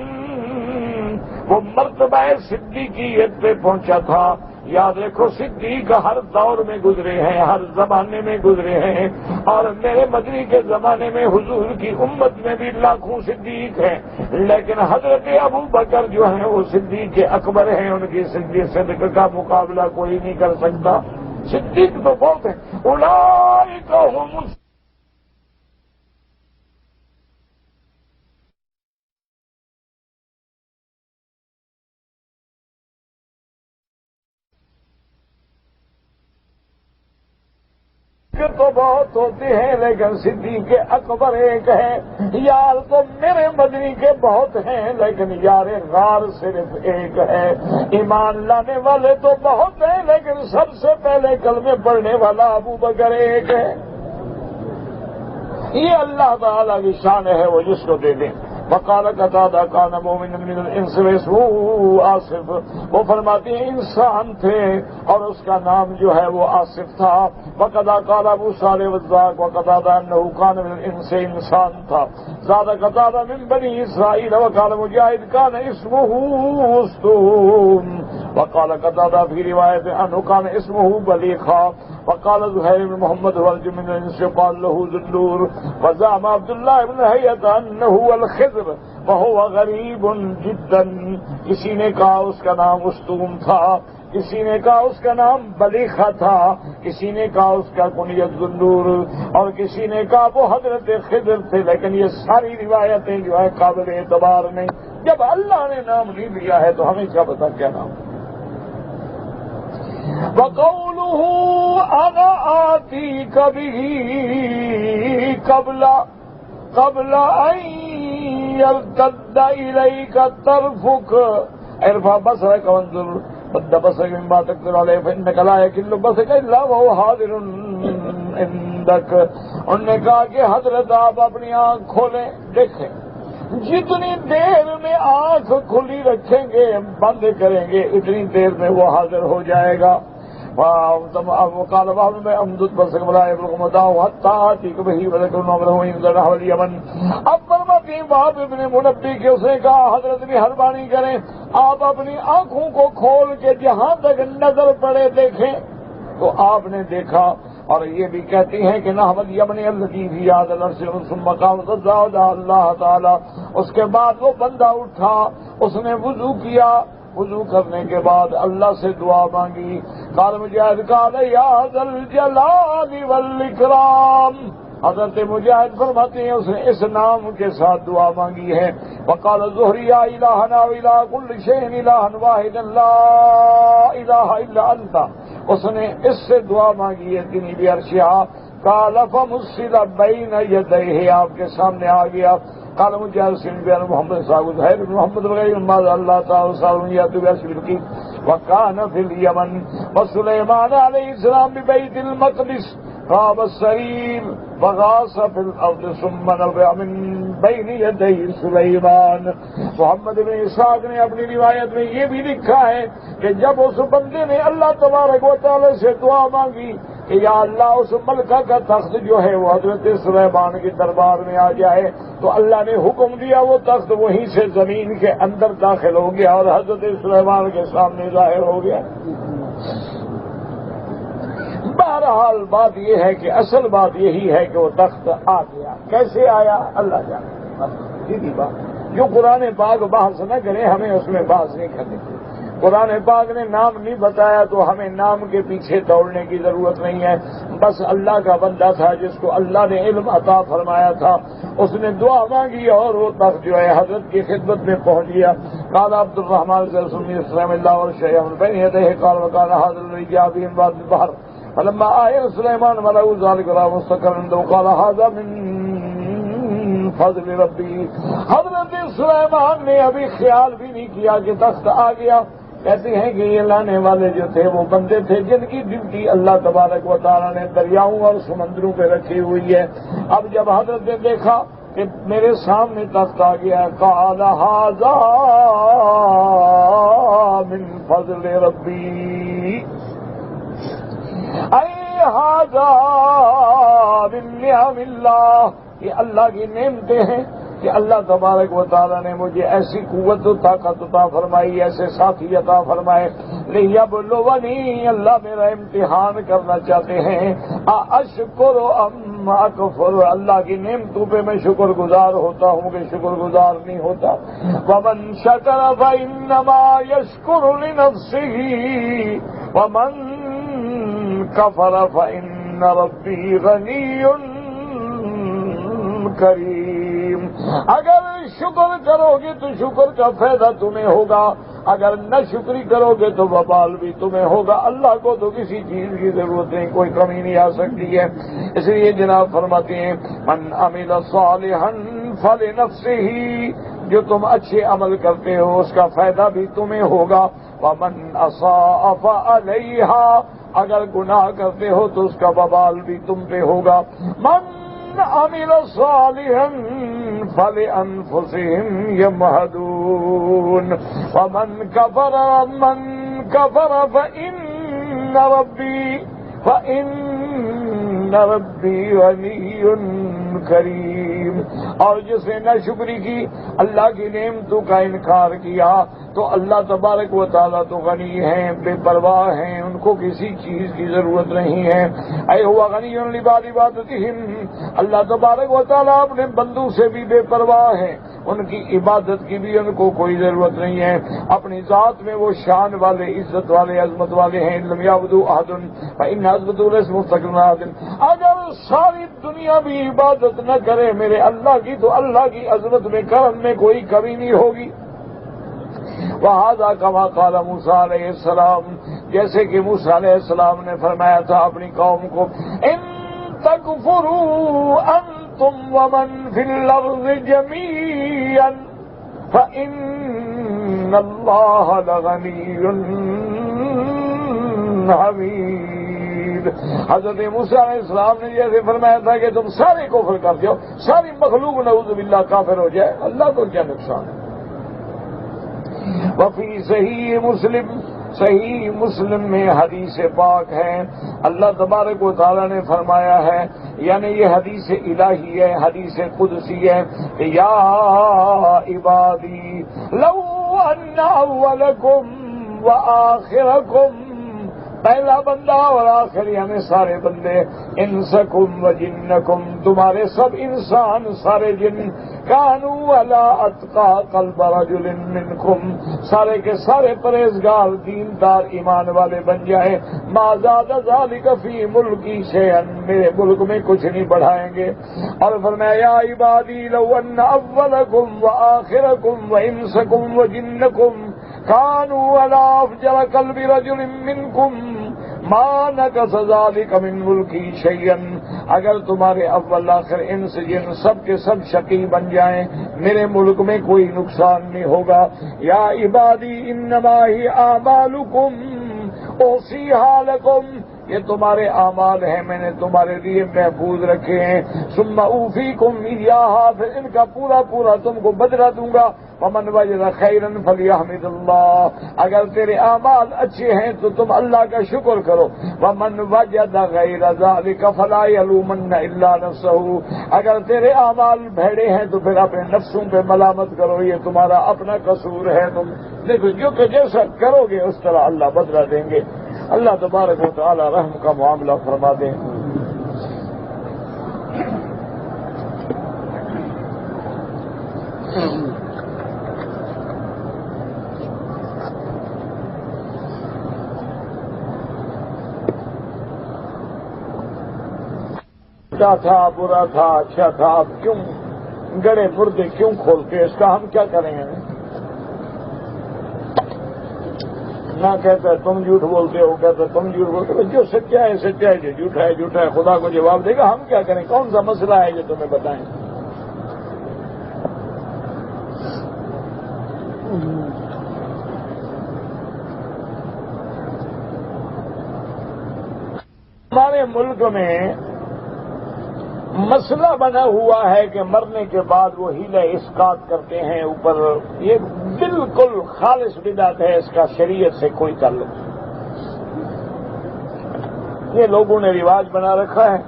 وہ مرتبہ صدیقیت پہ پہنچا تھا۔ یاد رکھو صدیق ہر دور میں گزرے ہیں، ہر زمانے میں گزرے ہیں، اور میرے مدنی کے زمانے میں حضور کی امت میں بھی لاکھوں صدیق ہیں، لیکن حضرت ابو بکر جو ہیں وہ صدیق اکبر ہیں، ان کی صدیق کا مقابلہ کوئی نہیں کر سکتا۔ صدیق تو بہت ہیں، اولئک هم تو بہت ہوتے ہیں لیکن صدیق اکبر ایک ہے۔ یار تو میرے مدنی کے بہت ہیں لیکن یار غار صرف ایک ہے۔ ایمان لانے والے تو بہت ہیں لیکن سب سے پہلے کلمے پڑھنے والا ابو بکر ایک ہے۔ یہ اللہ تعالیٰ کی شان ہے، وہ جس کو دے دیں۔ وقال قتادہ کان مؤمن من الانس اسمه آصف، وہ فرماتے ہیں انسان تھے اور اس کا نام جو ہے وہ آصف تھا۔ وقضا قال ابو صالح والذاق وقتادہ انه کان من الانس، انسان تھا۔ زاد قتادہ من بنی اسرائیل وقال مجاہد کان اسمه استوم، وقال قتادہ فی روایت انه کان اسمه بلیخا، وقال زہیر بن محمد هو الجن من الانس قال له ذو النور، وزعم عبد الله بن حیۃ انه هو الخضر وهو غریب جدا، کسی نے کہا اس کا نام استوم تھا، کسی نے کہا اس کا نام بلیخا تھا، کسی نے کہا اس کا کنیت ذو النور، اور کسی نے کہا وہ حضرت خضر تھے، لیکن یہ ساری روایتیں جو ہے قابل اعتبار نہیں۔ جب اللہ نے نام نہیں لیا ہے تو ہمیں کیا پتا کیا نام۔ وَقَوْلُهُ أَنَا آتِيكَ بِهِ قَبْلَ أَن يَرْتَدَّ إِلَيْكَ طَرْفُكَ ارفع بصرك وانظر مد بصرك مما تقدر عليه فإنك لا يكل بصرك إلا وهو حاضر عندك۔ انہوں نے کہا کہ حضرت آپ اپنی آنکھ کھولیں دیکھیں، جتنی دیر میں آنکھ کھلی رکھیں گے بند کریں گے اتنی دیر میں وہ حاضر ہو جائے گا۔ وقال بعض میں امدد بصرك ولا يبلغ مداه حتى آتيك به وذكر امره عند نحو اليمن۔ اب فرماتے ہیں باب ابن منبی کے اس نے کہا حضرت مہربانی کریں آپ اپنی آنکھوں کو کھول کے جہاں تک نظر پڑے دیکھیں، تو آپ نے دیکھا۔ اور یہ بھی کہتی ہیں کہ نحو الیمن الذی فی هذا العرش ثم قام فدعا اللہ تعالی، اس کے بعد وہ بندہ اٹھا، اس نے وضو کیا، وضو کرنے کے بعد اللہ سے دعا مانگی۔ قال مجاہد قال یا ذا الجلال والاکرام، حضرت مجاہد فرماتے ہیں اس نے اس نام کے ساتھ دعا مانگی ہے۔ وقال الزہری یا الہنا والہ کل شیء الہ واحد لا الہ الا انت، اس نے اس سے دعا مانگی ہے تنی بھی عرشہ۔ قال فمثل بین یدیہ، آپ کے سامنے آ گیا۔ قال مجاہد سن بیان محمد صاحب زہیر بن محمد وغیرہ ماذا اللہ تعالی صاحب یاتو بیاشرکی وکان فی الیمن وسلیمان علیہ السلام ببیت المقدس قام السریر وغاص فی الارض ثم نبع من بین یدی سلیمان۔ محمد بن اسحاق نے اپنی روایت میں یہ بھی لکھا ہے کہ جب اس بندے نے اللہ تبارک و تعالی سے دعا مانگی کہ یا اللہ اس ملکہ کا تخت جو ہے وہ حضرت سلیمان کے دربار میں آ جائے، تو اللہ نے حکم دیا وہ تخت وہیں سے زمین کے اندر داخل ہو گیا اور حضرت سلیمان کے سامنے ظاہر ہو گیا۔ بہرحال بات یہ ہے کہ اصل بات یہی ہے کہ وہ تخت آ گیا، کیسے آیا اللہ جانے۔ سیدھی بات. جو قرآن پاک بحث نہ کرے ہمیں اس میں بحث نہیں کرنی چاہیے. قرآن پاک نے نام نہیں بتایا تو ہمیں نام کے پیچھے دوڑنے کی ضرورت نہیں ہے. بس اللہ کا بندہ تھا جس کو اللہ نے علم عطا فرمایا تھا, اس نے دعا مانگی اور وہ تخت جو ہے حضرت کی خدمت میں پہنچ گیا. قال عبد الرحمن رحم اللہ اور شیخ بین یدیہ قال وقال هذا الذي جاء به من بعد البحر فلما آئے سلیمان ملأ ذلك مستقر عنده قال هذا من فضل ربی. حضرت سلیمان نے ابھی خیال بھی نہیں کیا کہ تخت آ گیا. کہتے ہیں کہ یہ لانے والے جو تھے وہ بندے تھے جن کی ڈیوٹی اللہ تبارک و تعالیٰ نے دریاؤں اور سمندروں پہ رکھی ہوئی ہے. اب جب حضرت نے دیکھا کہ میرے سامنے تخت آ گیا, قال هذا من فضل ربی اے هذا من نعم اللہ, یہ اللہ کی نعمتیں ہیں کہ اللہ تبارک و تعالیٰ نے مجھے ایسی قوت و طاقت عطا فرمائی, ایسے ساتھی عطا فرمائے. لیبلونی, اللہ میرا امتحان کرنا چاہتے ہیں. اشکر ام اکفر, اللہ کی نعمتوں پہ میں شکر گزار ہوتا ہوں کہ شکر گزار نہیں ہوتا. ومن شکر فانما یشکر لنفسه ومن کفر فان ربی غنی کریم. اگر شکر کرو گے تو شکر کا فائدہ تمہیں ہوگا, اگر نہ شکری کرو گے تو وبال بھی تمہیں ہوگا. اللہ کو تو کسی چیز کی ضرورت نہیں, کوئی کمی نہیں آ سکتی ہے. اس لیے جناب فرماتے ہیں من عمل صالحا فلنفسہ, جو تم اچھے عمل کرتے ہو اس کا فائدہ بھی تمہیں ہوگا. ومن اساء فعلیہا, اگر گناہ کرتے ہو تو اس کا وبال بھی تم پہ ہوگا. من عمل صالحا فلانفسهم يمهدون ومن كفر فإن ربي غني کریم. اور جس نے ناشکری کی, اللہ کی نعمتوں کا انکار کیا, تو اللہ تبارک و تعالیٰ تو غنی ہیں, بے پرواہ ہیں, ان کو کسی چیز کی ضرورت نہیں ہے. اے ہوا غنی لباد عبادتہم, اللہ تبارک و تعالیٰ اپنے بندوں سے بھی بے پرواہ ہیں, ان کی عبادت کی بھی ان کو کوئی ضرورت نہیں ہے. اپنی ذات میں وہ شان والے, عزت والے, عظمت والے ہیں. لم یعبدوا احد فإن عظمته ليس مستقل احد. اگر ساری دنیا بھی عبادت نہ کرے میرے اللہ کی تو اللہ کی عظمت میں کرم میں کوئی کمی نہیں ہوگی. وَهَذَا كَمَا قَالَ مُوسَىٰ علیہ السلام, جیسے کہ موسیٰ علیہ السلام نے فرمایا تھا اپنی قوم کو, إِن تَكْفُرُوا أَنتُمْ وَمَنْ فِي الْأَرْضِ جَمِيعًا فَإِنَّ اللَّهَ لَغَنِيٌّ حَمِيدٌ. حضرت موسیٰ علیہ السلام نے جیسے فرمایا تھا کہ تم سارے کفر کر دو, ساری مخلوق نعوذ باللہ کافر ہو جائے, اللہ کو کیا نقصان ہے. وفی صحیح مسلم میں حدیث پاک ہے, اللہ تبارک و تعالیٰ نے فرمایا ہے, یعنی یہ حدیث الہی ہے, حدیث قدسی ہے, یا عبادی لو ان اولکم وآخرکم, پہلا بندہ اور آخری ہمیں سارے بندے, انسکم و جنکم, تمہارے سب انسان سارے جن, کانوا علی اتقى قلب رجل منکم, سارے کے سارے پرہیزگار دیندار ایمان والے بن جائیں, ما زاد ذلک فی ملکی شیئا, میرے ملک میں کچھ نہیں بڑھائیں گے. اور فرمایا یا عبادی لو ان اولکم وآخرکم وانسکم وجنکم کانوا علی افجر قلب رجل منکم ما نقص ذلک من ملکی شیئا, اگر تمہارے اول آخر انس جن سب کے سب شقی بن جائیں میرے ملک میں کوئی نقصان نہیں ہوگا. یا عبادی انما ہی اعمالکم اوصیھا لکم, یہ تمہارے اعمال ہیں, میں نے تمہارے لیے محفوظ رکھے ہیں. ثم اوفیکم ایھا, پھر ان کا پورا پورا تم کو بدلہ دوں گا. ومن وجد خیرا فلیحمد اللہ, اگر تیرے اعمال اچھے ہیں تو تم اللہ کا شکر کرو. ومن وجد غیر ذلک فلا یلومن الا نفسہ, اگر تیرے اعمال بھیڑے ہیں تو پھر اپنے نفسوں پہ ملامت کرو, یہ تمہارا اپنا قصور ہے. تم دیکھو جو کہ جیسا کرو گے اس طرح اللہ بدلہ دیں گے. اللہ تبارک و تعالی رحم کا معاملہ فرما دیں. اچھا تھا، برا تھا، اچھا تھا، اب کیوں گڑے مردے کیوں کھولتے؟ اس کا ہم کیا کریں گے؟ نہ کہتا ہے تم جھوٹ بولتے ہو، کہتا ہے تم جھوٹ بولتے ہو، جو سچا ہے سچا ہے، جو جھوٹا ہے جھوٹا ہے، خدا کو جواب دے گا، ہم کیا کریں؟ کون سا مسئلہ ہے جو تمہیں بتائیں؟ ہمارے ملک میں مسئلہ بنا ہوا ہے کہ مرنے کے بعد وہ ہیلہ اسقاط کرتے ہیں اوپر، یہ بالکل خالص بدعت ہے، اس کا شریعت سے کوئی تعلق نہیں۔ یہ لوگوں نے رواج بنا رکھا ہے۔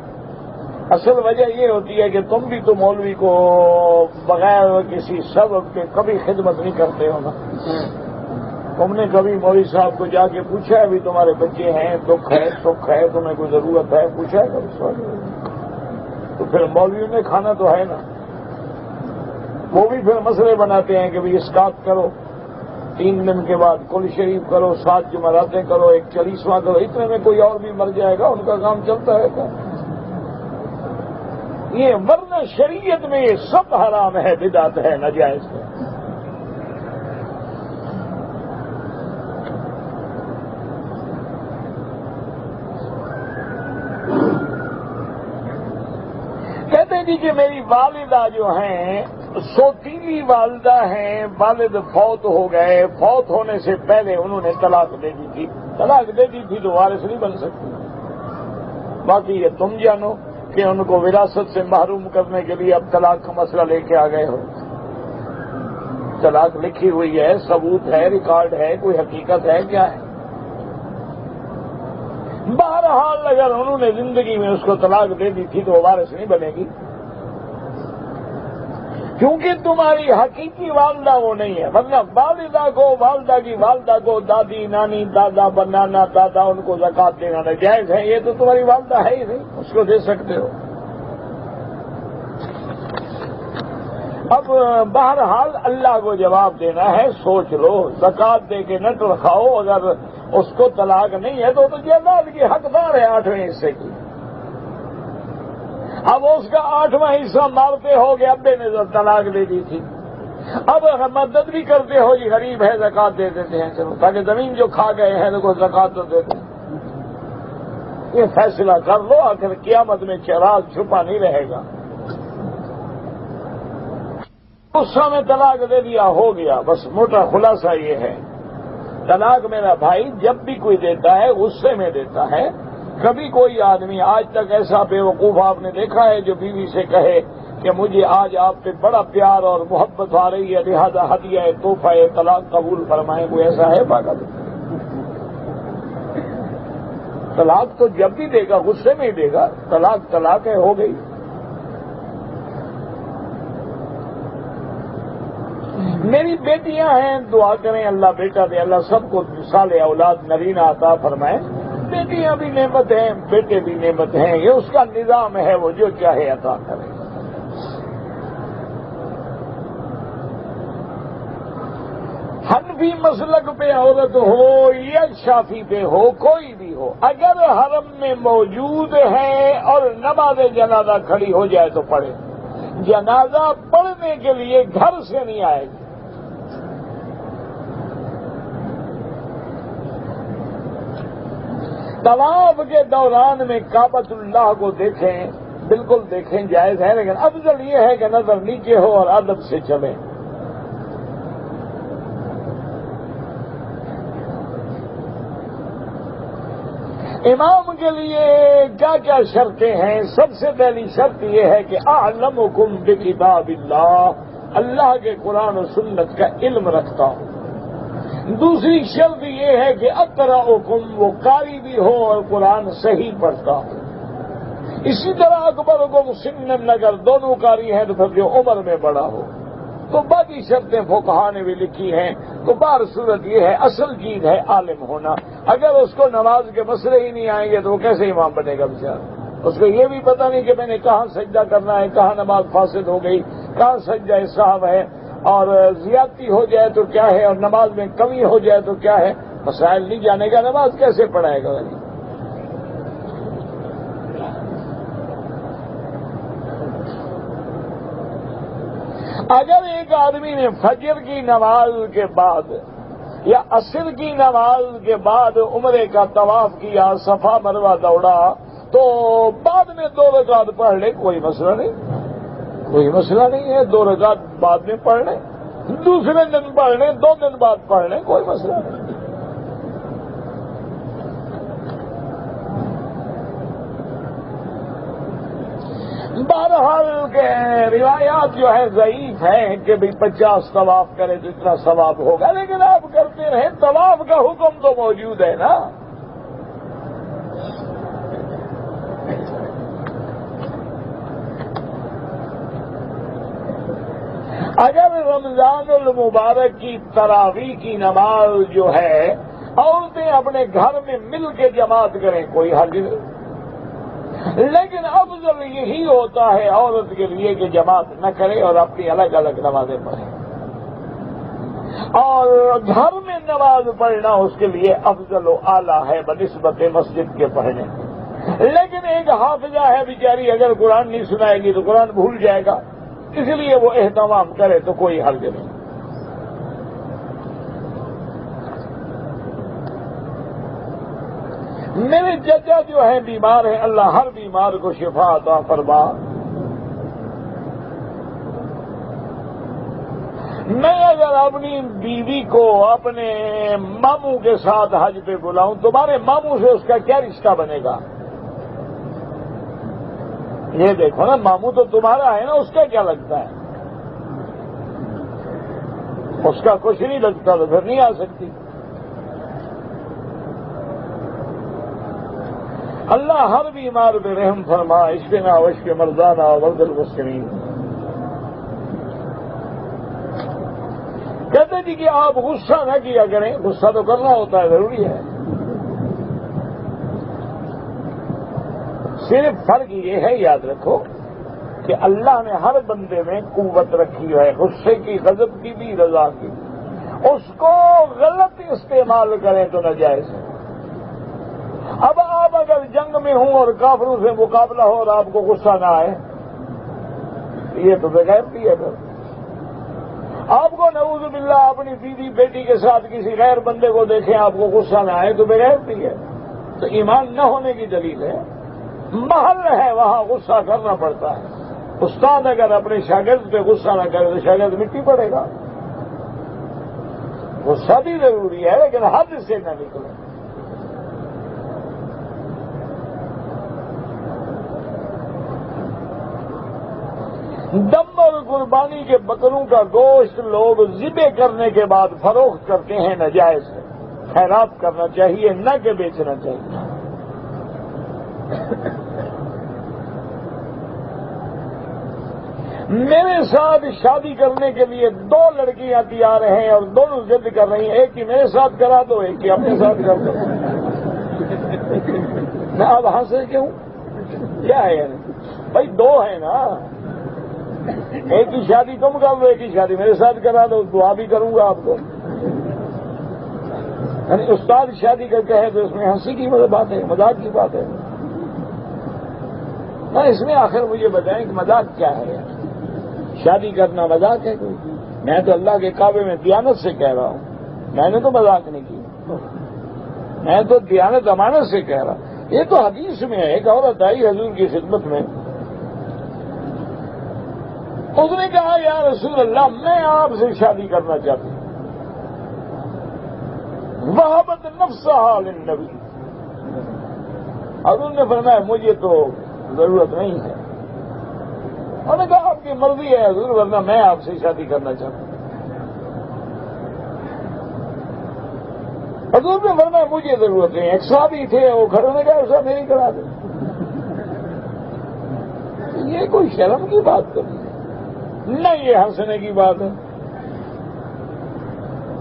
اصل وجہ یہ ہوتی ہے کہ تم بھی تو مولوی کو بغیر کسی سبب کے کبھی خدمت نہیں کرتے ہو نا۔ تم نے کبھی مولوی صاحب کو جا کے پوچھا ہے بھی تمہارے بچے ہیں، دکھ ہے، سکھ ہے، تمہیں کوئی ضرورت ہے، پوچھا ہے کبھی سوال؟ تو پھر مولویوں نے کھانا تو ہے نا، وہ بھی پھر مسئلے بناتے ہیں کہ بھی اسقاط کرو، 3 دن کے بعد کل شریف کرو، 7 جمعراتیں کرو، 1 40واں کرو، اتنے میں کوئی اور بھی مر جائے گا، ان کا کام چلتا رہتا ہے۔ یہ ورنہ شریعت میں یہ سب حرام ہے، بدعت ہے، ناجائز ہے۔ کہتے ہیں جی کہ میری والدہ جو ہیں سوتیلی والدہ ہیں، والد فوت ہو گئے، فوت ہونے سے پہلے انہوں نے طلاق دے دی تھی، طلاق دے دی تھی تو وارث نہیں بن سکتی۔ باقی یہ تم جانو کہ ان کو وراثت سے محروم کرنے کے لیے اب طلاق کا مسئلہ لے کے آ گئے ہو۔ طلاق لکھی ہوئی ہے، ثبوت ہے، ریکارڈ ہے، کوئی حقیقت ہے، کیا ہے؟ بہرحال اگر انہوں نے زندگی میں اس کو طلاق دے دی تھی تو وہ وارث نہیں بنے گی، کیونکہ تمہاری حقیقی والدہ وہ نہیں ہے۔ مطلب والدہ کی والدہ کو دادی، نانی، دادا، بنانا، دادا، ان کو زکوٰۃ دینا ناجائز ہے، یہ تو تمہاری والدہ ہے ہی نہیں، اس کو دے سکتے ہو۔ اب بہرحال اللہ کو جواب دینا ہے، سوچ لو، زکوٰۃ دے کے نہ رکھاؤ، اگر اس کو طلاق نہیں ہے تو جائیداد کی حقدار ہے 8ویں حصے کی۔ اب اس کا 8واں حصہ مارتے ہو کہ ابے نے طلاق دے دی تھی، اب مدد بھی کرتے ہو، یہ غریب ہے زکوٰۃ دے دیتے ہیں، چلو تاکہ زمین جو کھا گئے ہیں ان کو زکوٰۃ تو دے دیں۔ یہ فیصلہ کر لو، آخر قیامت میں چراغ چھپا نہیں رہے گا۔ غصہ میں طلاق دے دیا، ہو گیا، بس موٹا خلاصہ یہ ہے، طلاق میرا بھائی جب بھی کوئی دیتا ہے غصے میں دیتا ہے۔ کبھی کوئی آدمی آج تک ایسا بے وقوف آپ نے دیکھا ہے جو بیوی سے کہے کہ مجھے آج آپ پہ بڑا پیار اور محبت آ رہی ہے، لہذا ہدیہ تحفہ طلاق قبول فرمائیں؟ کوئی ایسا ہے پاگل؟ طلاق تو جب بھی دے گا غصے میں ہی دے گا، طلاق طلاق ہے، ہو گئی۔ میری بیٹیاں ہیں، دعا کریں اللہ بیٹا دے، اللہ سب کو صالح اولاد نرینہ عطا فرمائے۔ بیٹیاں بھی نعمت ہیں، بیٹے بھی نعمت ہیں، یہ اس کا نظام ہے، وہ جو چاہے عطا کرے۔ حنفی مسلک پہ عورت ہو یا شافعی پہ ہو، کوئی بھی ہو، اگر حرم میں موجود ہے اور نماز جنازہ کھڑی ہو جائے تو پڑھے، جنازہ پڑھنے کے لیے گھر سے نہیں آئے گی۔ طواف کے دوران میں کعبۃ اللہ کو دیکھیں، بالکل دیکھیں، جائز ہے، لیکن افضل یہ ہے کہ نظر نیچے ہو اور ادب سے چلیں۔ امام کے لیے کیا کیا شرطیں ہیں؟ سب سے پہلی شرط یہ ہے کہ اعلمکم بکتاب اللہ، اللہ کے قرآن و سنت کا علم رکھتا ہوں۔ دوسری شرط یہ ہے کہ اقرأکم، وہ قاری بھی ہو اور قرآن صحیح پڑھتا ہو۔ اسی طرح اکبرکم سنًا، اگر دونوں قاری ہیں تو پھر جو عمر میں بڑا ہو۔ تو باقی شرطیں فقہا نے بھی لکھی ہیں، تو بہر صورت یہ ہے، اصل چیز ہے عالم ہونا۔ اگر اس کو نماز کے مسئلے ہی نہیں آئیں گے تو وہ کیسے امام بنے گا بیچارہ؟ اس کو یہ بھی پتہ نہیں کہ میں نے کہاں سجدہ کرنا ہے، کہاں نماز فاسد ہو گئی، کہاں سجدہ صاحب ہے، اور زیادتی ہو جائے تو کیا ہے، اور نماز میں کمی ہو جائے تو کیا ہے، مسائل نہیں جانے گا، نماز کیسے پڑھائے گا؟ اگر ایک آدمی نے فجر کی نماز کے بعد یا عصر کی نماز کے بعد عمرے کا طواف کیا، صفا مروہ دوڑا، تو بعد میں 2 رکعت پڑھ لے، کوئی مسئلہ نہیں، کوئی مسئلہ نہیں ہے، 2 رکعت بعد میں پڑھ لیں، دوسرے دن پڑھ لیں، 2 دن بعد پڑھ لیں، کوئی مسئلہ نہیں۔ بہرحال کے روایات جو ہے ضعیف ہیں کہ بھی 50 طواف کرے تو اتنا ثواب ہوگا، لیکن آپ کرتے رہیں، طواف کا حکم تو موجود ہے نا۔ اگر رمضان المبارک کی تراویح کی نماز جو ہے عورتیں اپنے گھر میں مل کے جماعت کریں، کوئی حرج نہیں، لیکن افضل یہی ہوتا ہے عورت کے لیے کہ جماعت نہ کرے اور اپنی الگ الگ نمازیں پڑھے، اور گھر میں نماز پڑھنا اس کے لیے افضل و اعلیٰ ہے بنسبت مسجد کے پڑھنے۔ لیکن ایک حافظہ ہے بیچاری، اگر قرآن نہیں سنائے گی تو قرآن بھول جائے گا، اس لیے وہ اہتمام کرے تو کوئی حرج نہیں۔ میرے چچا جو ہیں بیمار ہیں، اللہ ہر بیمار کو شفا عطا فرما۔ میں اگر اپنی بیوی کو اپنے ماموں کے ساتھ حج پہ بلاؤں، تمہارے ماموں سے اس کا کیا رشتہ بنے گا؟ یہ دیکھو نا، ماموں تو تمہارا ہے نا، اس کا کیا لگتا ہے؟ اس کا کچھ نہیں لگتا تو پھر نہیں آ سکتی۔ اللہ ہر بیمار پہ رحم فرما، اشفنا واشف مرضانا ومرضی المسلمین۔ کہتے جی کہ آپ غصہ نہ کیا کریں، غصہ تو کرنا ہوتا ہے، ضروری ہے، صرف فرق یہ ہے، یاد رکھو کہ اللہ نے ہر بندے میں قوت رکھی ہے، غصے کی، غضب کی بھی، رضا کی بھی، اس کو غلط استعمال کریں تو ناجائز ہے۔ اب آپ اگر جنگ میں ہوں اور کافروں سے مقابلہ ہو اور آپ کو غصہ نہ آئے، یہ تو بغیرتی ہے۔ پھر آپ کو نعوذ باللہ اپنی بیوی بیٹی کے ساتھ کسی غیر بندے کو دیکھیں، آپ کو غصہ نہ آئے تو بغیرتی ہے، تو ایمان نہ ہونے کی دلیل ہے۔ محل ہے وہاں غصہ کرنا پڑتا ہے۔ استاد اگر اپنے شاگرد پہ غصہ نہ کرے تو شاگرد مٹی پڑے گا۔ غصہ بھی ضروری ہے لیکن حد سے نہ نکلے۔ دم اور قربانی کے بکروں کا گوشت لوگ ذبح کرنے کے بعد فروخت کرتے ہیں، ناجائز ہے، خیرات کرنا چاہیے، نہ کہ بیچنا چاہیے۔ میرے ساتھ شادی کرنے کے لیے 2 لڑکیاں تیار ہیں اور دونوں ضد کر رہی ہیں، ایک ہی میرے ساتھ کرا دو، ایک ہی اپنے ساتھ کر دو۔ میں اب ہنسے کیوں؟ کیا ہے یعنی؟ بھائی 2 ہیں نا، ایک کی شادی تم کر دو، ایک کی شادی میرے ساتھ کرا دو، دعا بھی کروں گا آپ کو۔ یعنی استاد شادی کرتے ہیں تو اس میں ہنسی کی بات ہے، مذاق کی بات ہے؟ نہ، اس میں آخر مجھے بتائیں کہ مذاق کیا ہے؟ شادی کرنا مذاق ہے کوئی؟ میں تو اللہ کے کعبے میں دیانت سے کہہ رہا ہوں، میں نے تو مذاق نہیں کی، میں تو دیانت امانت سے کہہ رہا ہوں۔ یہ تو حدیث میں ہے، ایک عورت آئی حضور کی خدمت میں، اس نے کہا یا رسول اللہ میں آپ سے شادی کرنا چاہتی ہوں۔ وہبت نفسہا للنبی، حضور نے فرمایا مجھے تو ضرورت نہیں ہے۔ انہوں نے کہا آپ کی مرضی ہے حضور، ورنہ میں آپ سے شادی کرنا چاہتا ہوں۔ حضور نے فرمایا مجھے ضرورت نہیں ہے۔ ایک صحابی تھے، وہ کھڑے نے کہا ایسا میری کرا دیں۔ یہ کوئی شرم کی بات کرنی ہے نہ، یہ ہنسنے کی بات ہے۔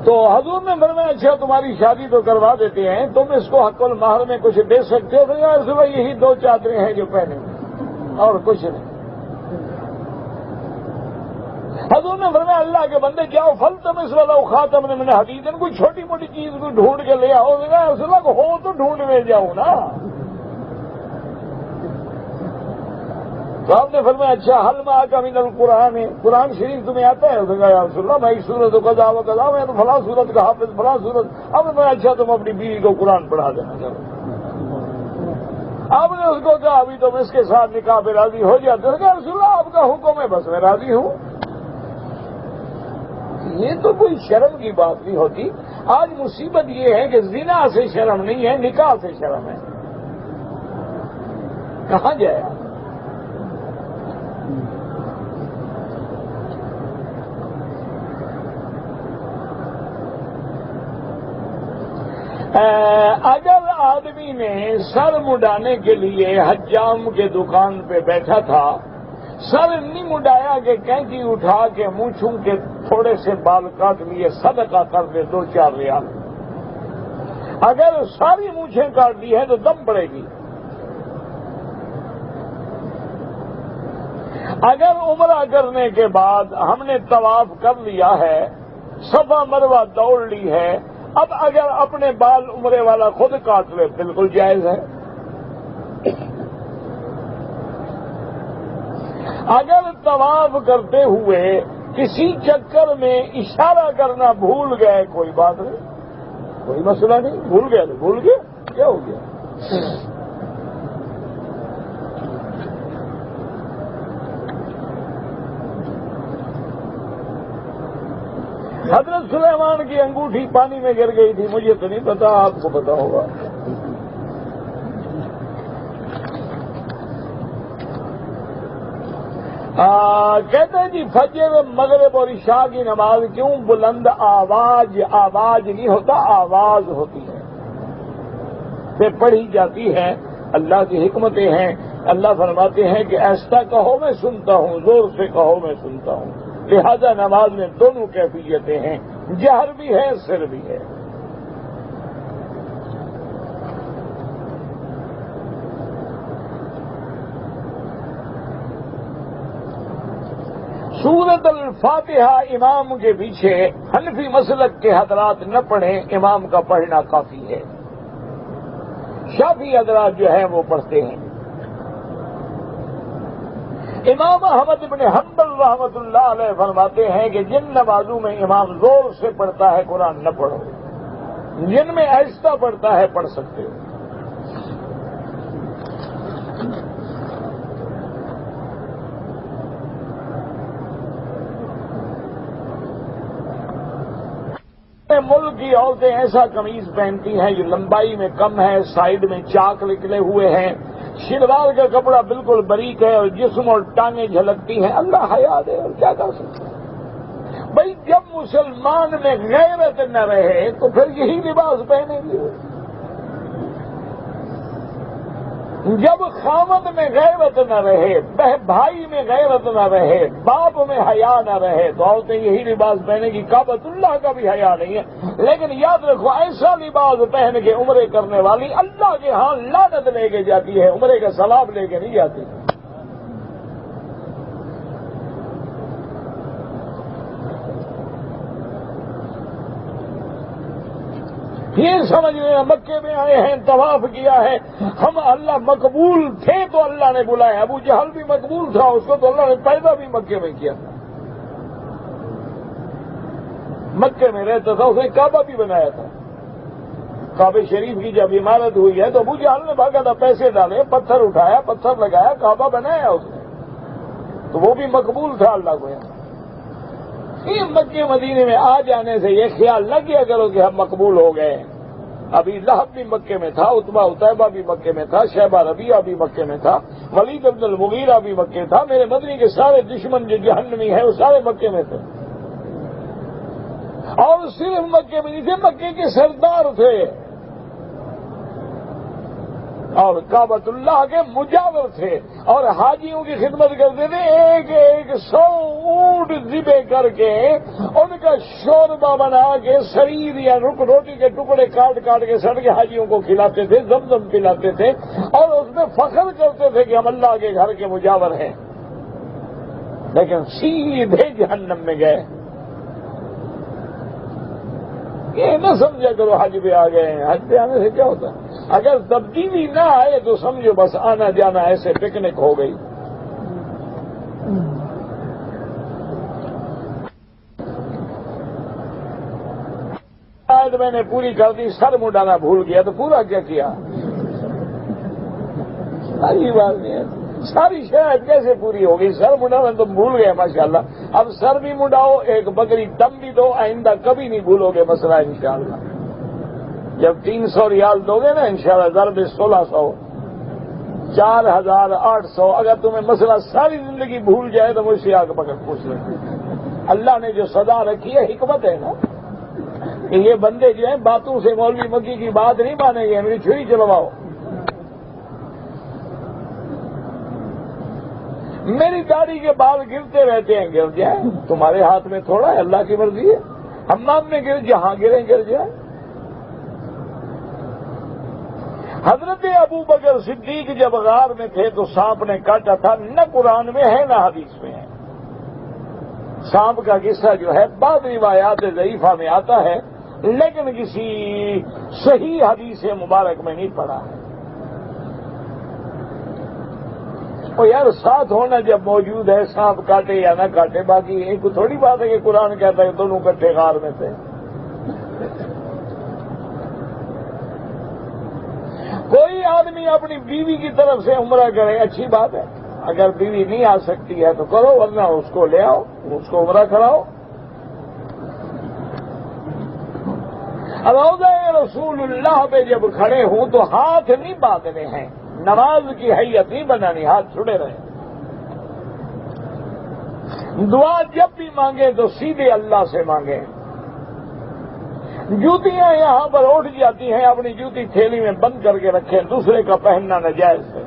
تو حضور نے فرمایا اچھا تمہاری شادی تو کروا دیتے ہیں، تم اس کو حق المہر میں کچھ دے سکتے ہو؟ تو یا رسول اللہ یہی 2 چادریں ہیں جو پہنے اور کچھ نہیں۔ حضور نے فرمایا اللہ کے بندے جاؤ فلتمس ولو خاتم من حدید، کوئی چھوٹی موٹی چیز کو ڈھونڈ کے لے آؤ، رسول اللہ کو ہو تو ڈھونڈ میں جاؤ نا۔ تو آپ نے فرمایا اچھا حل ما کا من القرآن ہے، قرآن شریف تمہیں آتا ہے؟ اس نے کہا یا رسول اللہ میں ایک سورت کو قضا و قضا، میں تو فلاں سورت کا حافظ فلاں سورت۔ اب میں اچھا تم اپنی بیوی کو قرآن پڑھا دینا چلو۔ آپ نے اس کو کہا ابھی تم اس کے ساتھ نکاح پہ راضی ہو جاتے ہیں؟ کہا رسول اللہ آپ کا حکم ہے بس میں راضی ہوں۔ یہ تو کوئی شرم کی بات نہیں ہوتی۔ آج مصیبت یہ ہے کہ زنا سے شرم نہیں ہے، نکاح سے شرم ہے۔ کہاں جائے آپ؟ اگر آدمی نے سر مڈانے کے لیے حجام کے دکان پہ بیٹھا تھا، سر نہیں مڈایا کہ کینچی اٹھا کے مونچھوں کے تھوڑے سے بال کاٹ لیے صدقہ کر دے 2-4 ریال، اگر ساری مونچھیں کاٹ دی ہیں تو دم پڑے گی۔ اگر عمرہ کرنے کے بعد ہم نے طواف کر لیا ہے، صفا مروہ دوڑ لی ہے، اب اگر اپنے بال عمرے والا خود کاٹ لے بالکل جائز ہے۔ اگر طواف کرتے ہوئے کسی چکر میں اشارہ کرنا بھول گئے کوئی بات نہیں، کوئی مسئلہ نہیں، بھول گئے تو بھول گئے، کیا ہو گیا؟ حضرت سلیمان کی انگوٹھی پانی میں گر گئی تھی، مجھے تو نہیں پتا، آپ کو پتا ہوگا۔ کہتے ہیں جی فجر مغرب اور عشاء کی نماز کیوں بلند آواز نہیں ہوتا، آواز ہوتی ہے پھر پڑھی جاتی ہے۔ اللہ کی حکمتیں ہیں، اللہ فرماتے ہیں کہ ایسا کہو میں سنتا ہوں، زور سے کہو میں سنتا ہوں۔ لہذا نماز میں دونوں کیفیتیں ہیں، جہر بھی ہے سر بھی ہے۔ سورۃ الفاتحہ امام کے پیچھے حنفی مسلک کے حضرات نہ پڑھیں، امام کا پڑھنا کافی ہے۔ شافعی حضرات جو ہیں وہ پڑھتے ہیں۔ امام احمد بن حنبل رحمۃ اللہ علیہ فرماتے ہیں کہ جن نمازوں میں امام زور سے پڑھتا ہے قرآن نہ پڑھو، جن میں آہستہ پڑھتا ہے پڑھ سکتے ہو۔ ملک کی عورتیں ایسا قمیض پہنتی ہیں جو لمبائی میں کم ہے، سائیڈ میں چاک نکلے ہوئے ہیں، شلوار کا کپڑا بالکل باریک ہے اور جسم اور ٹانگیں جھلکتی ہیں۔ اللہ حیا دے، اور کیا کر سکتے ہیں بھائی؟ جب مسلمان میں غیرت نہ رہے تو پھر یہی لباس پہنے گی۔ جب خامد میں غیرت نہ رہے، بھائی میں غیرت نہ رہے، باپ میں حیا نہ رہے تو عورتیں یہی لباس پہنے گی۔ کعبۃ اللہ کا بھی حیا نہیں ہے۔ لیکن یاد رکھو ایسا لباس پہن کے عمرے کرنے والی اللہ کے ہاں لعنت لے کے جاتی ہے، عمرے کا ثواب لے کے نہیں جاتی۔ یہ سمجھ لیں مکے میں آئے ہیں، طواف کیا ہے، ہم اللہ مقبول تھے تو اللہ نے بلایا۔ ابو جہل بھی مقبول تھا، اس کو تو اللہ نے پیدا بھی مکے میں کیا تھا، مکے میں رہتا تھا، اس نے کعبہ بھی بنایا تھا۔ کعبہ شریف کی جب عمارت ہوئی ہے تو ابو جہل نے بھاگا تھا، پیسے ڈالے، پتھر اٹھایا، پتھر لگایا، کعبہ بنایا اس نے، تو وہ بھی مقبول تھا اللہ کو۔ یہ مکے مدینے میں آ جانے سے یہ خیال نہ کیا کرو کہ ہم مقبول ہو گئے۔ ابھی لہب بھی مکے میں تھا، عتبہ عتیبہ بھی مکے میں تھا، شیبہ ربیعہ بھی مکے میں تھا، ولید بن المغیرہ بھی مکے تھا، میرے مدنی کے سارے دشمن جو جہنمی ہیں وہ سارے مکے میں تھے۔ اور صرف مکے میں نہیں تھے، مکے کے سردار تھے اور کعبۃ اللہ کے مجاور تھے، اور حاجیوں کی خدمت کرتے تھے، ایک ایک 100 اونٹ ذبح کر کے ان کا شوربہ بنا کے شریر یا روٹی کے ٹکڑے کاٹ کاٹ کے سڑ کے حاجیوں کو کھلاتے تھے، زمزم پلاتے تھے، اور اس میں فخر کرتے تھے کہ ہم اللہ کے گھر کے مجاور ہیں۔ لیکن سیدھے جہنم میں گئے. یہ نہ سمجھا کرو حج پہ آ گئے ہیں. حج پہ آنے سے کیا ہوتا ہے؟ اگر تبدیلی نہ آئے تو سمجھو بس آنا جانا ایسے پکنک ہو گئی. آج میں نے پوری کر دی، سر مڈانا بھول گیا تو پورا کیا کیا؟ ساری بات نہیں ہے. ساری شاید کیسے پوری ہو گئی؟ سر مڈانا تو بھول گئے ماشاءاللہ. اب سر بھی مڈاؤ، ایک بکری دم بھی دو، آئندہ کبھی نہیں بھولو گے مسئلہ انشاءاللہ. جب 300 ریال دو گے نا انشاءاللہ ضرب 1600 4800. اگر تمہیں مسئلہ ساری زندگی بھول جائے تو مجھ سے آ کے پوچھ لیں. اللہ نے جو سزا رکھی ہے حکمت ہے نا کہ یہ بندے جو ہیں باتوں سے مولوی مکی کی بات نہیں مانیں گے. میری چھری چلواؤ، میری داڑھی کے بال گرتے رہتے ہیں. گر جائیں، تمہارے ہاتھ میں تھوڑا ہے، اللہ کی مرضی ہے. حمام میں گر جہاں گریں گر جائیں. حضرت ابو بکر صدیق جب غار میں تھے تو سانپ نے کاٹا تھا. نہ قرآن میں ہے نہ حدیث میں ہے. سانپ کا قصہ جو ہے بعض روایات ضعیفہ میں آتا ہے لیکن کسی صحیح حدیث مبارک میں نہیں پڑا ہے. اور یار ساتھ ہونا جب موجود ہے، سانپ کاٹے یا نہ کاٹے، باقی ایک تھوڑی بات ہے کہ قرآن کہتا ہے کہ دونوں کٹھے غار میں تھے. کوئی آدمی اپنی بیوی کی طرف سے عمرہ کرے، اچھی بات ہے. اگر بیوی نہیں آ سکتی ہے تو کرو، ورنہ اس کو لے آؤ، اس کو عمرہ کراؤ. روضہ رسول اللہ پہ جب کھڑے ہوں تو ہاتھ نہیں باندھنے ہیں، نماز کی حیت نہیں بنانی، ہاتھ چھڑے رہے. دعا جب بھی مانگیں تو سیدھے اللہ سے مانگیں. جوتیاں یہاں پر اٹھ جاتی ہیں، اپنی جوتی تھیلی میں بند کر کے رکھیں، دوسرے کا پہننا ناجائز ہے.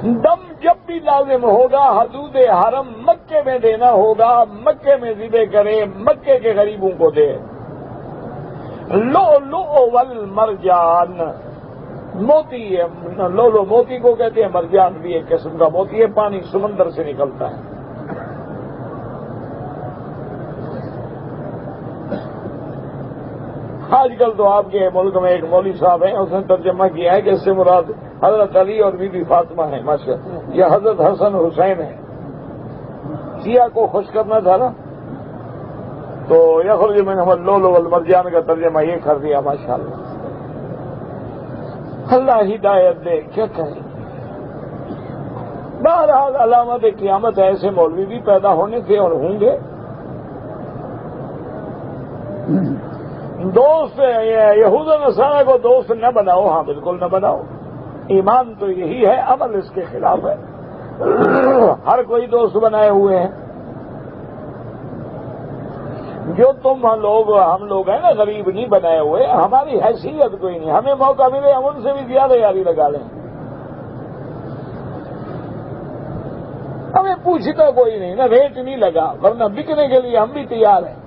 دم جب بھی لازم ہوگا حدود حرم مکے میں دینا ہوگا، مکے میں ذبح کرے، مکے کے غریبوں کو دے. لؤلؤ والمرجان، موتی ہے، لولو موتی کو کہتے ہیں، مرجان بھی ایک قسم کا موتی ہے، پانی سمندر سے نکلتا ہے. آج کل تو آپ کے ملک میں ایک مولوی صاحب ہیں، اس نے ترجمہ کیا ہے کہ اس سے مراد حضرت علی اور بی بی فاطمہ ہے. ماشاءاللہ یہ حضرت حسن حسین ہے. شیعہ کو خوش کرنا تھا نا تو یخرج منہم اللؤلؤ والمرجان کا ترجمہ یہ کر دیا. ماشاءاللہ اللہ ہدایت دے، کیا کہیں. بہرحال علامت قیامت ایسے مولوی بھی پیدا ہونے تھے اور ہوں گے. دوست یہود و نصارہ کو دوست نہ بناؤ، ہاں بالکل نہ بناؤ. ایمان تو یہی ہے، عمل اس کے خلاف ہے. ہر کوئی دوست بنائے ہوئے ہیں. جو ہم لوگ ہیں نا غریب نہیں بنائے ہوئے، ہماری حیثیت کوئی نہیں. ہمیں موقع ملے ہم ان سے بھی زیادہ یاری لگا لیں. ہمیں پوچھتا کوئی نہیں نا، ریٹ نہیں لگا، ورنہ بکنے کے لیے ہم بھی تیار ہیں.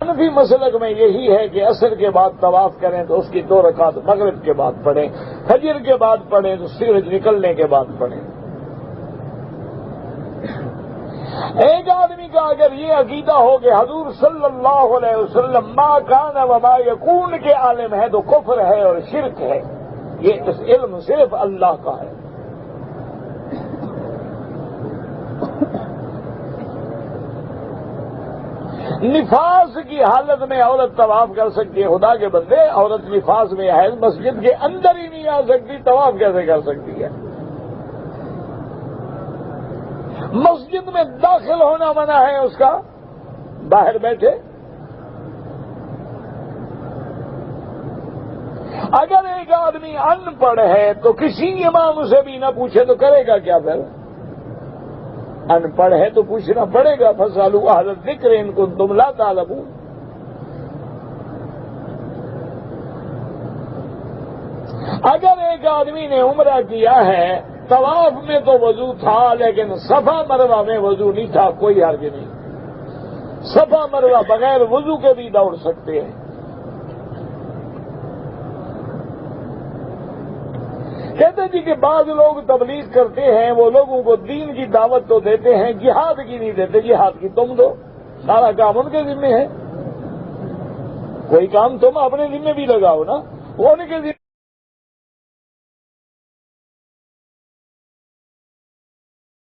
حنفی مسلک میں یہی ہے کہ عصر کے بعد طواف کریں تو اس کی 2 رکعت مغرب کے بعد پڑھیں، فجر کے بعد پڑھیں تو سورج نکلنے کے بعد پڑھیں. ایک آدمی کا اگر یہ عقیدہ ہو کہ حضور صلی اللہ علیہ وسلم ما کان و ما یکون کے عالم ہے تو کفر ہے اور شرک ہے. یہ علم صرف اللہ کا ہے. نفاس کی حالت میں عورت طواف کر سکتی ہے. خدا کے بندے، عورت نفاس میں ہے، مسجد کے اندر ہی نہیں آ سکتی، طواف کیسے کر سکتی ہے؟ مسجد میں داخل ہونا منع ہے اس کا، باہر بیٹھے. اگر ایک آدمی ان پڑھ ہے تو کسی امام سے بھی نہ پوچھے تو کرے گا کیا پھر؟ ان پڑھ ہے تو پوچھنا پڑے گا. فاسألوا اہل الذکر ان کنتم لا تعلمون. اگر ایک آدمی نے عمرہ کیا ہے، طواف میں تو وضو تھا لیکن صفا مروہ میں وضو نہیں تھا، کوئی حرج نہیں. صفا مروہ بغیر وضو کے بھی دوڑ سکتے ہیں. کہتے جی کہ بعض لوگ تبلیغ کرتے ہیں، وہ لوگوں کو دین کی دعوت تو دیتے ہیں، جہاد کی نہیں دیتے. جہاد کی تم دو، سارا کام ان کے ذمہ ہے. کوئی کام تم اپنے ذمہ بھی لگاؤ نا، وہ ان کے ذمہ